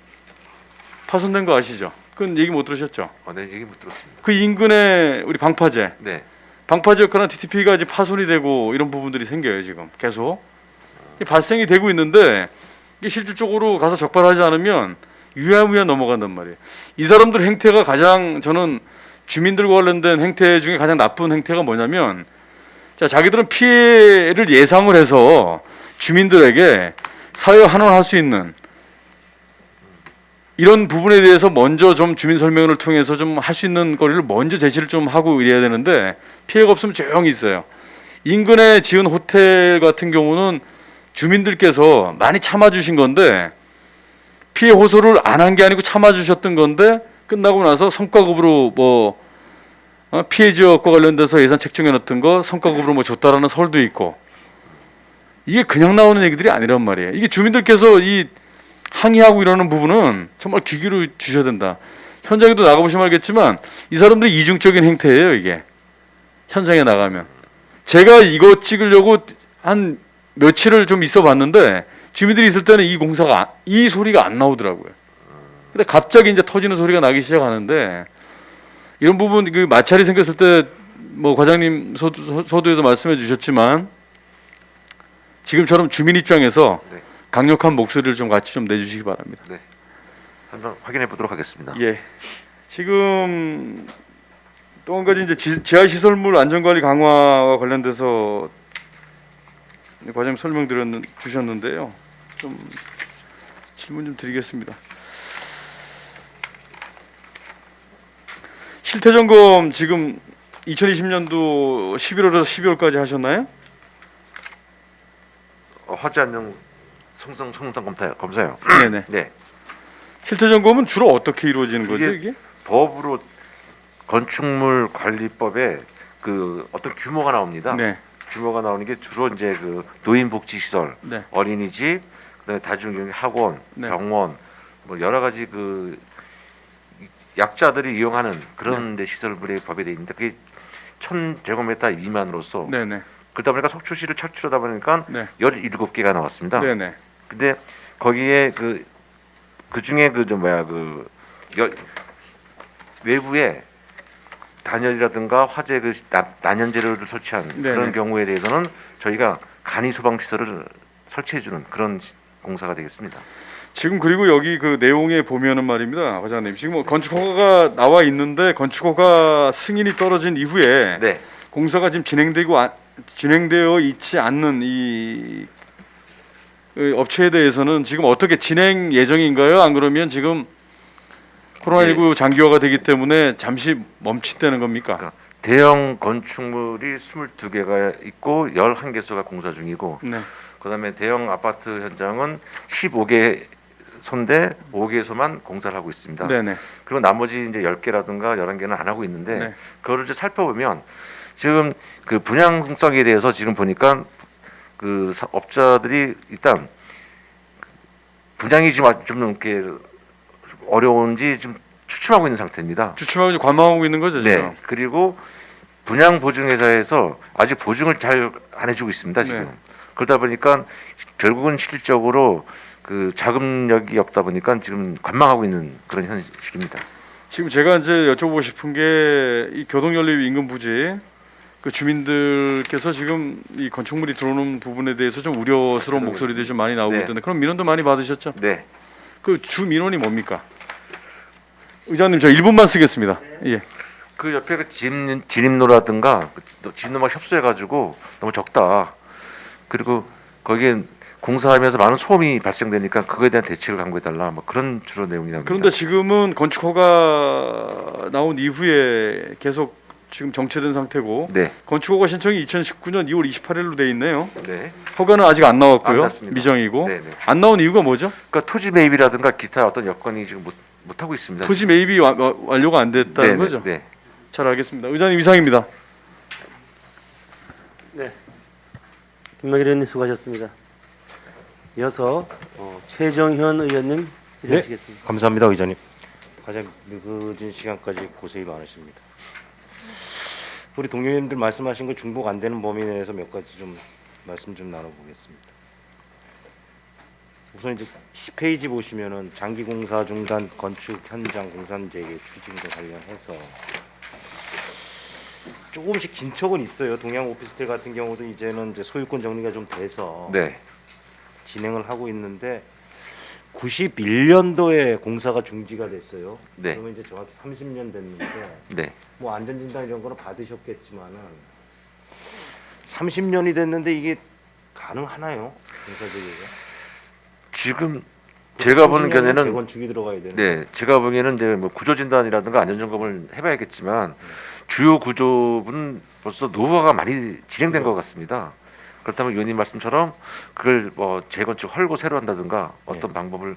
S7: 파손된 거 아시죠? 그건 얘기 못 들으셨죠?
S8: 네, 얘기 못 들었습니다.
S7: 그 인근에 우리 방파제,
S8: 네.
S7: 방파제역하나 TTP가 이제 파손이 되고 이런 부분들이 생겨요 지금 계속 발생이 되고 있는데 이게 실질적으로 가서 적발하지 않으면 유야무야 넘어간단 말이에요. 이 사람들 행태가 가장 저는 주민들과 관련된 행태 중에 가장 나쁜 행태가 뭐냐면 자 자기들은 피해를 예상을 해서 주민들에게 사회 환원할 수 있는 이런 부분에 대해서 먼저 좀 주민 설명을 통해서 좀 할 수 있는 거리를 먼저 제시를 좀 하고 이래야 되는데 피해가 없으면 조용히 있어요. 인근에 지은 호텔 같은 경우는 주민들께서 많이 참아주신 건데 피해 호소를 안 한 게 아니고 참아주셨던 건데 끝나고 나서 성과급으로 뭐 피해 지역과 관련돼서 예산 책정해 놓던 거 성과급으로 뭐 줬다라는 설도 있고 이게 그냥 나오는 얘기들이 아니란 말이에요. 이게 주민들께서 이 항의하고 이러는 부분은 정말 귀 기울여 주셔야 된다. 현장에도 나가보시면 알겠지만 이 사람들이 이중적인 행태예요. 이게 현장에 나가면 제가 이거 찍으려고 한 며칠을 좀 있어 봤는데 주민들이 있을 때는 이 공사가 이 소리가 안 나오더라고요. 근데 갑자기 이제 터지는 소리가 나기 시작하는데 이런 부분 그 마찰이 생겼을 때 뭐 과장님 서두에도 말씀해 주셨지만 지금처럼 주민 입장에서
S8: 네.
S7: 강력한 목소리를 좀 같이 좀 내주시기 바랍니다.
S8: 네. 한번 확인해 보도록 하겠습니다.
S7: 예. 지금 또 한 가지 이제 지하 시설물 안전관리 강화와 관련돼서 과장님 설명 주셨는데요. 좀 질문 좀 드리겠습니다. 실태 점검 지금 2020년도 11월에서 12월까지 하셨나요?
S8: 화재 안전 성능상 검사요.
S7: 네네.
S8: 네.
S7: 실태 점검은 주로 어떻게 이루어지는 거죠 이게?
S8: 법으로 건축물 관리법에 그 어떤 규모가 나옵니다.
S7: 네.
S8: 규모가 나오는 게 주로 이제 그 노인복지시설,
S7: 네.
S8: 어린이집, 그다음에 다중교육 학원,
S7: 네.
S8: 병원, 뭐 여러 가지 그 약자들이 이용하는 그런 데 시설물이 법에 돼 있는데 그게 1,000제곱미터 미만으로서
S7: 네네.
S8: 그러다 보니까 속초시를 차출하다 보니까
S7: 네.
S8: 17개가 나왔습니다.
S7: 네네.
S8: 근데 거기에 그 중에 외부에 단열이라든가 화재 난연 재료를 설치한
S7: 네네.
S8: 그런 경우에 대해서는 저희가 간이 소방 시설을 설치해주는 그런 공사가 되겠습니다.
S7: 지금 그리고 여기 그 내용에 보면은 말입니다, 과장님. 지금 뭐 건축 허가가 나와 있는데 건축 허가 승인이 떨어진 이후에
S8: 네,
S7: 공사가 지금 진행되어 있지 않는 이 업체에 대해서는 지금 어떻게 진행 예정인가요? 안 그러면 지금 코로나19 장기화가 되기 때문에 잠시 멈칫되는 겁니까?
S8: 그러니까 대형 건축물이 22개가 있고 11개소가 공사 중이고,
S7: 네.
S8: 그다음에 대형 아파트 현장은 15개소인데 5개소만 공사를 하고 있습니다.
S7: 네네.
S8: 그리고 나머지 이제 10개라든가 11개는 안 하고 있는데,
S7: 네.
S8: 그거를 이제 살펴보면 지금 그 분양성에 대해서 지금 보니까 업자들이 일단 분양이 좀 이렇게 어려운지 좀 추춤하고 있는 상태입니다.
S7: 주춤하고 이제 관망하고 있는 거죠, 지금.
S8: 네. 그리고 분양 보증회사에서 아직 보증을 잘 안 해주고 있습니다, 지금.
S7: 네.
S8: 그러다 보니까 결국은 실질적으로 그 자금력이 없다 보니까 지금 관망하고 있는 그런 현실입니다.
S7: 지금 제가 이제 여쭤보고 싶은 게 이 교동연립 인근 부지 그 주민들께서 지금 이 건축물이 들어오는 부분에 대해서 좀 우려스러운 목소리들이 좀 많이 나오고
S8: 네.
S7: 있던데 그럼 민원도 많이 받으셨죠?
S8: 네.
S7: 그 주 민원이 뭡니까? 의장님 저 1분만 쓰겠습니다. 예.
S8: 그 옆에 그 진입로라든가 진입로만 협소해가지고 너무 적다. 그리고 거기에 공사하면서 많은 소음이 발생되니까 그거에 대한 대책을 강구해달라. 뭐 그런 주로 내용이 나옵니다.
S7: 그런데 지금은 건축 허가 나온 이후에 계속 지금 정체된 상태고
S8: 네,
S7: 건축 허가 신청이 2019년 2월 28일로 돼 있네요.
S8: 네,
S7: 허가는 아직 안 나왔고요.
S8: 안 났습니다.
S7: 미정이고.
S8: 네, 네.
S7: 안 나온 이유가 뭐죠?
S8: 그러니까 토지 매입이라든가 기타 어떤 여건이 지금 못 하고 있습니다.
S7: 토지 매입이 완료가 안 됐다는
S8: 네,
S7: 거죠?
S8: 네.
S7: 잘 알겠습니다. 의장님 이상입니다.
S1: 김명일 의원님 수고하셨습니다. 이어서 최정현 의원님 질의하시겠습니다.
S9: 감사합니다, 의장님. 가장 늦은 시간까지 고생이 많으십니다. 우리 동료님들 말씀하신 거 중복 안 되는 범위 내에서 몇 가지 좀 말씀 좀 나눠보겠습니다. 우선 이제 10페이지 보시면은 장기 공사 중단 건축 현장 공산 재개 추진과 관련해서 조금씩 진척은 있어요. 동양 오피스텔 같은 경우도 이제는 이제 소유권 정리가 좀 돼서
S8: 네,
S9: 진행을 하고 있는데 91년도에 공사가 중지가 됐어요.
S8: 네.
S9: 그러면 이제 정확히 30년 됐는데
S8: 네.
S9: 뭐 안전진단 이런 거는 받으셨겠지만은 30년이 됐는데 이게 가능하나요? 공사재개가?
S8: 지금 제가 보는 견해는
S9: 재건축이 들어가야 되는.
S8: 네, 제가 보기에는 이제 뭐 구조 진단이라든가 안전 점검을 해봐야겠지만 주요 구조는 벌써 노후화가 많이 진행된 것 같습니다. 그렇다면 의원님 말씀처럼 그걸 뭐 재건축 헐고 새로 한다든가 어떤 방법을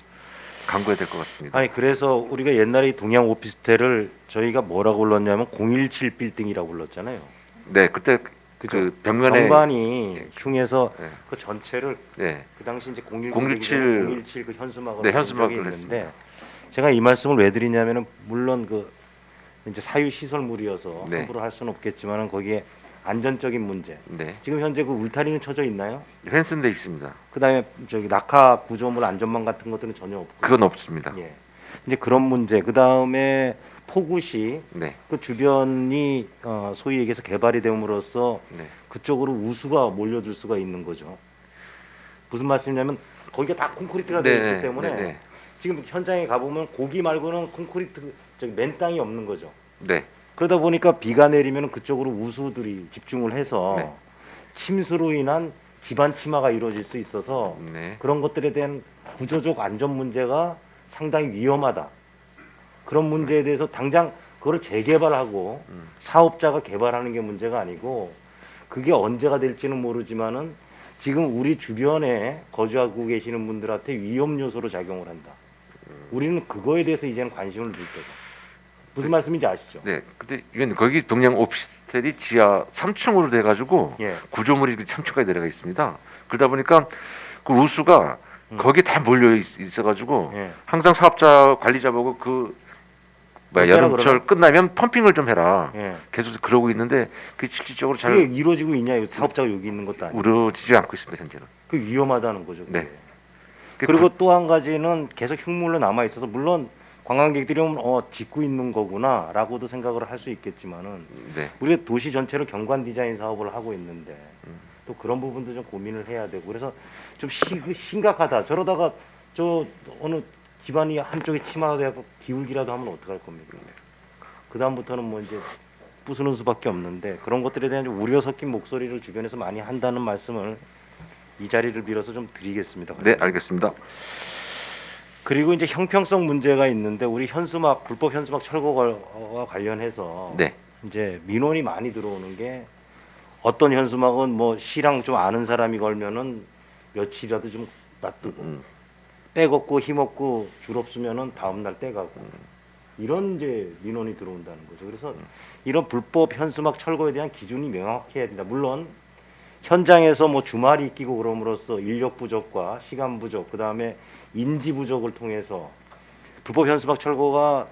S8: 강구해야 될 것 같습니다.
S9: 아니 그래서 우리가 옛날에 동양 오피스텔을 저희가 뭐라고 불렀냐면 017 빌딩이라고 불렀잖아요.
S8: 네, 그때
S9: 그죠?
S8: 그 벽면에
S9: 정반이 흉해서
S8: 네.
S9: 그 전체를
S8: 네,
S9: 그 당시 이제
S8: 017
S9: 017 그 현수막을
S8: 네,
S9: 본
S8: 현수막을
S9: 적이 있는데
S8: 했습니다.
S9: 제가 이 말씀을 왜 드리냐면은 물론 그 이제 사유 시설물이어서
S8: 네.
S9: 함부로 할 수는 없겠지만은 거기에 안전적인 문제.
S8: 네,
S9: 지금 현재 그 울타리는 쳐져 있나요?
S8: 펜스돼 있습니다.
S9: 그다음에 저기 낙하 구조물 안전망 같은 것들은 전혀 없고.
S8: 그건 없습니다.
S9: 예. 이제 그런 문제. 그다음에 포구시
S8: 네,
S9: 그 주변이 소위 얘기해서 개발이 됨으로써
S8: 네,
S9: 그쪽으로 우수가 몰려들 수가 있는 거죠. 무슨 말씀이냐면 거기가 다 콘크리트가
S8: 네,
S9: 되어 있기 때문에
S8: 네, 네,
S9: 지금 현장에 가보면 고기 말고는 콘크리트 저기 맨 땅이 없는 거죠.
S8: 네,
S9: 그러다 보니까 비가 내리면 그쪽으로 우수들이 집중을 해서
S8: 네.
S9: 침수로 인한 집안 침하가 이루어질 수 있어서
S8: 네,
S9: 그런 것들에 대한 구조적 안전 문제가 상당히 위험하다. 그런 문제에 대해서 당장 그거를 재개발하고 사업자가 개발하는 게 문제가 아니고 그게 언제가 될지는 모르지만은 지금 우리 주변에 거주하고 계시는 분들한테 위험 요소로 작용을 한다. 우리는 그거에 대해서 이제는 관심을 둘 때다. 무슨 말씀인지 아시죠?
S8: 네. 근데 이건 거기 동양 오피스텔이 지하 3층으로 돼가지고
S9: 예.
S8: 구조물이 3층까지 내려가 있습니다. 그러다 보니까 그 우수가 거기 다 몰려 있어가지고
S9: 예.
S8: 항상 사업자 관리자 보고 그 뭐야
S9: 어쩌라
S8: 여름철 끝나면 펌핑을 좀 해라.
S9: 예.
S8: 계속 그러고 있는데 그게 실질적으로 잘
S9: 그게 이루어지고 있냐? 사업자가 여기 있는 것도 아니고.
S8: 이루어지지 않고 있습니다 현재는.
S9: 그 위험하다는 거죠. 그게.
S8: 네.
S9: 그리고 또 한 가지는 계속 흉물로 남아 있어서 물론 관광객들이 오면 짓고 있는 거구나라고도 생각을 할 수 있겠지만은
S2: 네.
S9: 우리가 도시 전체로 경관 디자인 사업을 하고 있는데 또 그런 부분도 좀 고민을 해야 되고 그래서 좀 심각하다. 저러다가 저 어느 집안이 한쪽에 침하가 돼서 기울기라도 하면 어떡할 겁니까? 그 다음부터는 뭐 이제 부수는 수밖에 없는데 그런 것들에 대한 좀 우려 섞인 목소리를 주변에서 많이 한다는 말씀을 이 자리를 빌어서 좀 드리겠습니다.
S2: 네, 알겠습니다.
S9: 그리고 이제 형평성 문제가 있는데 우리 현수막 불법 현수막 철거와 관련해서
S2: 네.
S9: 이제 민원이 많이 들어오는 게 어떤 현수막은 뭐 시랑 좀 아는 사람이 걸면은 며칠이라도 좀 놔두고 빼먹고 힘없고 줄 없으면은 다음 날 떼가고 이런 이제 민원이 들어온다는 거죠. 그래서 이런 불법 현수막 철거에 대한 기준이 명확해야 된다. 물론 현장에서 뭐 주말이 끼고 그럼으로써 인력 부족과 시간 부족, 그 다음에 인지 부족을 통해서 불법 현수막 철거가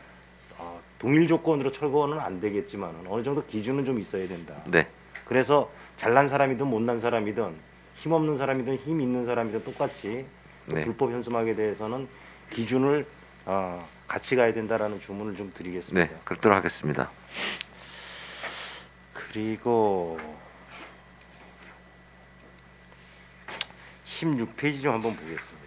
S9: 동일 조건으로 철거는 안 되겠지만 어느 정도 기준은 좀 있어야 된다.
S2: 네.
S9: 그래서 잘난 사람이든 못난 사람이든 힘 없는 사람이든 힘 있는 사람이든 똑같이
S2: 네.
S9: 불법 현수막에 대해서는 기준을 같이 가야 된다라는 주문을 좀 드리겠습니다.
S2: 네, 그렇도록 하겠습니다.
S9: 그리고 16페이지 좀 한번 보겠습니다.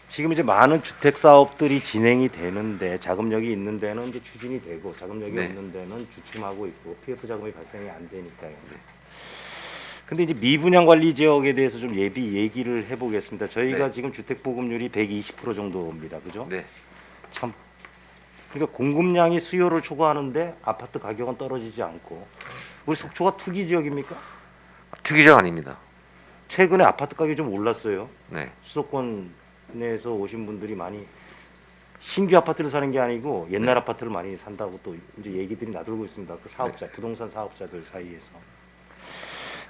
S9: 지금 이제 많은 주택 사업들이 진행이 되는데 자금력이 있는 데는 이제 추진이 되고 자금력이
S2: 네.
S9: 없는 데는 주춤하고 있고 PF 자금이 발생이 안 되니까요. 근데 이제 미분양 관리 지역에 대해서 좀 얘기를 해보겠습니다. 저희가
S2: 네.
S9: 지금 주택 보급률이 120% 정도입니다. 그죠?
S2: 네.
S9: 참 그러니까 공급량이 수요를 초과하는데 아파트 가격은 떨어지지 않고 우리 속초가 투기 지역입니까?
S2: 투기적 아닙니다.
S9: 최근에 아파트 가격이 좀 올랐어요.
S2: 네.
S9: 수도권에서 오신 분들이 많이 신규 아파트를 사는 게 아니고 옛날
S2: 네.
S9: 아파트를 많이 산다고 또 이제 얘기들이 나돌고 있습니다. 그 사업자, 부동산 사업자들 사이에서.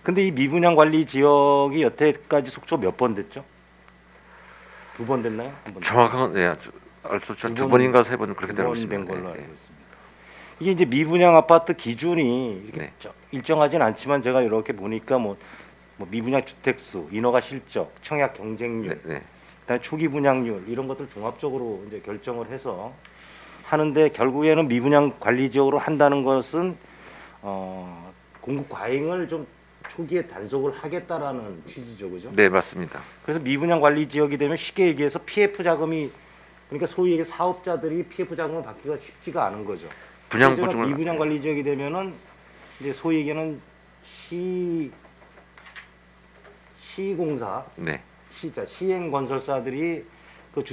S9: 근데 이 미분양 관리 지역이 여태까지 속초 몇 번 됐죠? 2번 됐나요? 한 번.
S2: 정확한 건 네, 두 번인가 세 번 그렇게 되고
S9: 된
S2: 있습니다.
S9: 걸로
S2: 네,
S9: 알고 있습니다. 이게 이제 미분양 아파트 기준이 이렇게
S2: 네.
S9: 일정하진 않지만 제가 이렇게 보니까 뭐 미분양 주택수, 인허가 실적, 청약 경쟁률,
S2: 네. 네.
S9: 그다음에 초기 분양률 이런 것들 종합적으로 이제 결정을 해서 하는데 결국에는 미분양 관리 지역으로 한다는 것은 공급 과잉을 좀 초기에 단속을 하겠다라는 취지죠, 그죠?
S2: 네, 맞습니다.
S9: 그래서 미분양 관리 지역이 되면 쉽게 얘기해서 PF 자금이 그러니까 소위 얘기 사업자들이 PF 자금을 받기가 쉽지가 않은 거죠.
S2: 분양
S9: 그래서
S2: 보증을
S9: 미분양 관리 지역이 되면은 이제 소위 얘기는 시공사,
S2: 네.
S9: 시행 건설사들이 그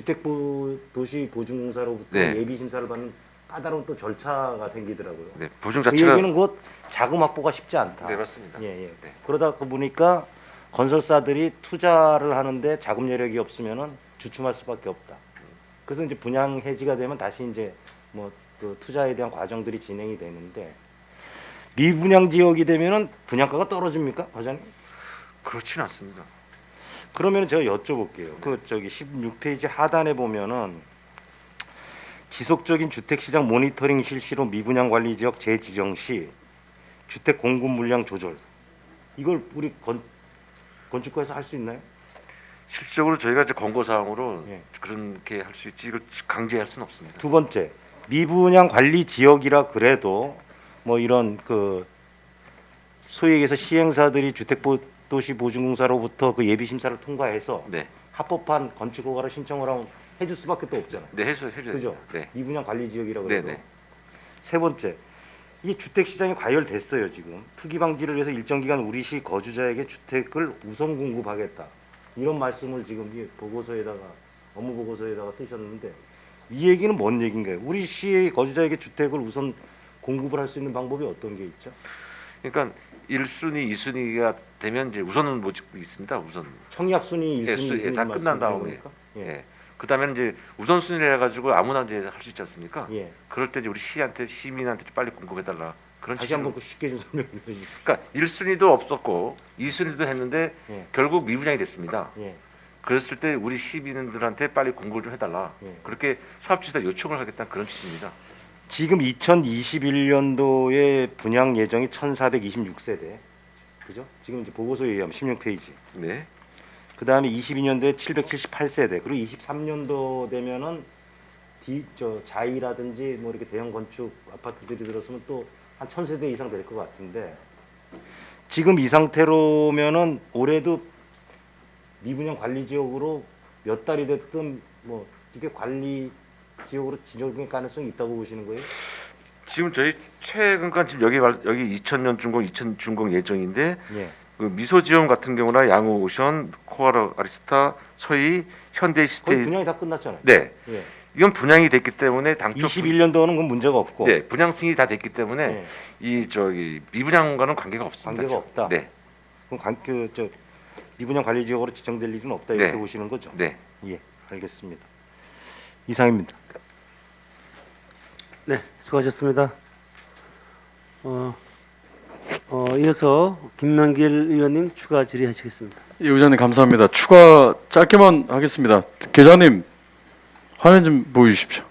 S9: 도시 보증공사로부터
S2: 네.
S9: 예비 심사를 받는 까다로운 또 절차가 생기더라고요.
S2: 네. 보증
S9: 그
S2: 자체가
S9: 얘기는 곧 자금 확보가 쉽지 않다.
S2: 네, 맞습니다.
S9: 예.
S2: 네.
S9: 그러다 보니까 건설사들이 투자를 하는데 자금 여력이 없으면은 주춤할 수밖에 없다. 그래서 이제 분양 해지가 되면 다시 이제 뭐 그 투자에 대한 과정들이 진행이 되는데 미분양 지역이 되면은 분양가가 떨어집니까, 과장님?
S2: 그렇지는 않습니다.
S9: 그러면 제가 여쭤볼게요. 그 저기 16페이지 하단에 보면은 지속적인 주택시장 모니터링 실시로 미분양 관리 지역 재지정 시 주택 공급 물량 조절 이걸 우리 건축가에서 할 수 있나요?
S2: 실질적으로 저희가 이제 권고 사항으로
S9: 예.
S2: 그렇게 할 수 있지 이걸 강제할 수는 없습니다.
S9: 두 번째, 미분양 관리 지역이라 그래도 뭐 이런 그 소위 얘기해서 시행사들이 주택도시보증공사로부터 그 예비 심사를 통과해서
S2: 네.
S9: 합법한 건축 허가를 신청을 하면 해줄 수밖에 또 없잖아요.
S2: 네, 해줘야
S9: 그죠?
S2: 네.
S9: 미분양 관리 지역이라고
S2: 네,
S9: 해도.
S2: 네.
S9: 세 번째, 이 주택 시장이 과열됐어요 지금. 투기 방지를 위해서 일정 기간 우리 시 거주자에게 주택을 우선 공급하겠다. 이런 말씀을 지금 이 보고서에다가 업무 보고서에다가 쓰셨는데 이 얘기는 뭔 얘기인가요? 우리 시의 거주자에게 주택을 우선 공급을 할 수 있는 방법이 어떤 게 있죠?
S2: 그러니까 1순위, 2순위가 되면 이제 우선은 뭐 있습니다. 우선.
S9: 청약 순위, 1순위,
S2: 예,
S9: 2순위
S2: 다 끝난 다음에.
S9: 예.
S2: 예. 그다음에 이제 우선순위를 해가지고 아무나 이제 할 수 있지 않습니까?
S9: 예.
S2: 그럴 때 이제 우리 시민한테 빨리 공급해달라 그런
S9: 다시
S2: 취지로.
S9: 한번 쉽게 좀 설명해 주시죠.
S2: 그러니까 1순위도 없었고 2순위도 했는데
S9: 예.
S2: 결국 미분양이 됐습니다.
S9: 예.
S2: 그랬을 때 우리 시민들한테 빨리 공급을 좀 해달라.
S9: 예.
S2: 그렇게 사업주에다 요청을 하겠다는 그런 취지입니다.
S9: 지금 2021년도에 분양 예정이 1,426세대. 그죠? 지금 이제 보고서에 의하면 16페이지.
S2: 네.
S9: 그다음에 22년도에 778세대, 그리고 23년도 되면은 자이라든지 뭐 이렇게 대형 건축 아파트들이 들었으면 또 한 1000세대 이상 될 것 같은데, 지금 이 상태로면은 올해도 미분양 관리 지역으로 몇 달이 됐든 뭐 이게 관리 지역으로 지정될 가능성이 있다고 보시는 거예요?
S2: 지금 저희 최근간 지금 여기 2000년 준공, 2000 준공 예정인데
S9: 예.
S2: 그 미소지원 같은 경우나 양호오션, 코아라 아리스타, 서희, 현대
S9: 거의
S2: 시스테이
S9: 분양이 다 끝났잖아요.
S2: 네.
S9: 예.
S2: 이건 분양이 됐기 때문에 당초
S9: 21년도는 그건 문제가 없고.
S2: 네, 분양 승인이 다 됐기 때문에
S9: 예.
S2: 이 저기 미분양과는 관계가 없습니다.
S9: 관계가
S2: 지금.
S9: 없다.
S2: 네.
S9: 그럼 미분양 관리 지역으로 지정될 일은 없다 이렇게
S2: 네.
S9: 보시는 거죠?
S2: 네.
S9: 예, 알겠습니다. 이상입니다.
S1: 네, 수고하셨습니다. 이어서 김명길 의원님 추가 질의하시겠습니다.
S7: 예, 의장님 감사합니다. 추가 짧게만 하겠습니다. 계장님 화면 좀 보여주십시오.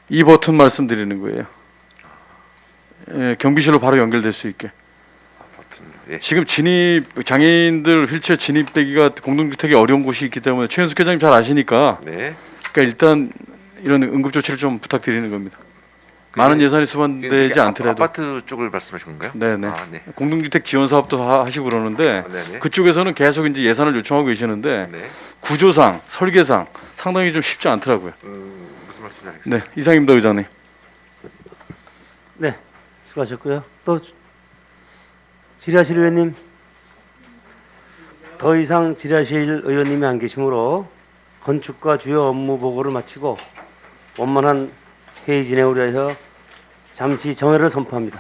S7: 이 버튼 말씀드리는 거예요. 예, 경비실로 바로 연결될 수 있게.
S2: 예.
S7: 지금 진입 장애인들 휠체어 진입되기가 공동주택이 어려운 곳이 있기 때문에 최현숙 회장님 잘 아시니까
S2: 네.
S7: 그러니까 일단 이런 응급 조치를 좀 부탁드리는 겁니다. 많은 예산이 수반되지 않더라도
S2: 아파트 쪽을 말씀하신 건가요?
S7: 네네
S2: 아, 네.
S7: 공동주택 지원 사업도 하시고 그러는데
S2: 네네.
S7: 그쪽에서는 계속 이제 예산을 요청하고 계시는데
S2: 네.
S7: 구조상 설계상 상당히 좀 쉽지 않더라고요.
S2: 무슨 말씀인지 알겠습니다.
S7: 네 이상입니다 의장님.
S1: 네, 수고하셨고요. 또 질의하실 의원님, 더 이상 질의하실 의원님이 안 계시므로 건축과 주요 업무 보고를 마치고 원만한 회의 진행을 위하여 잠시 정회를 선포합니다.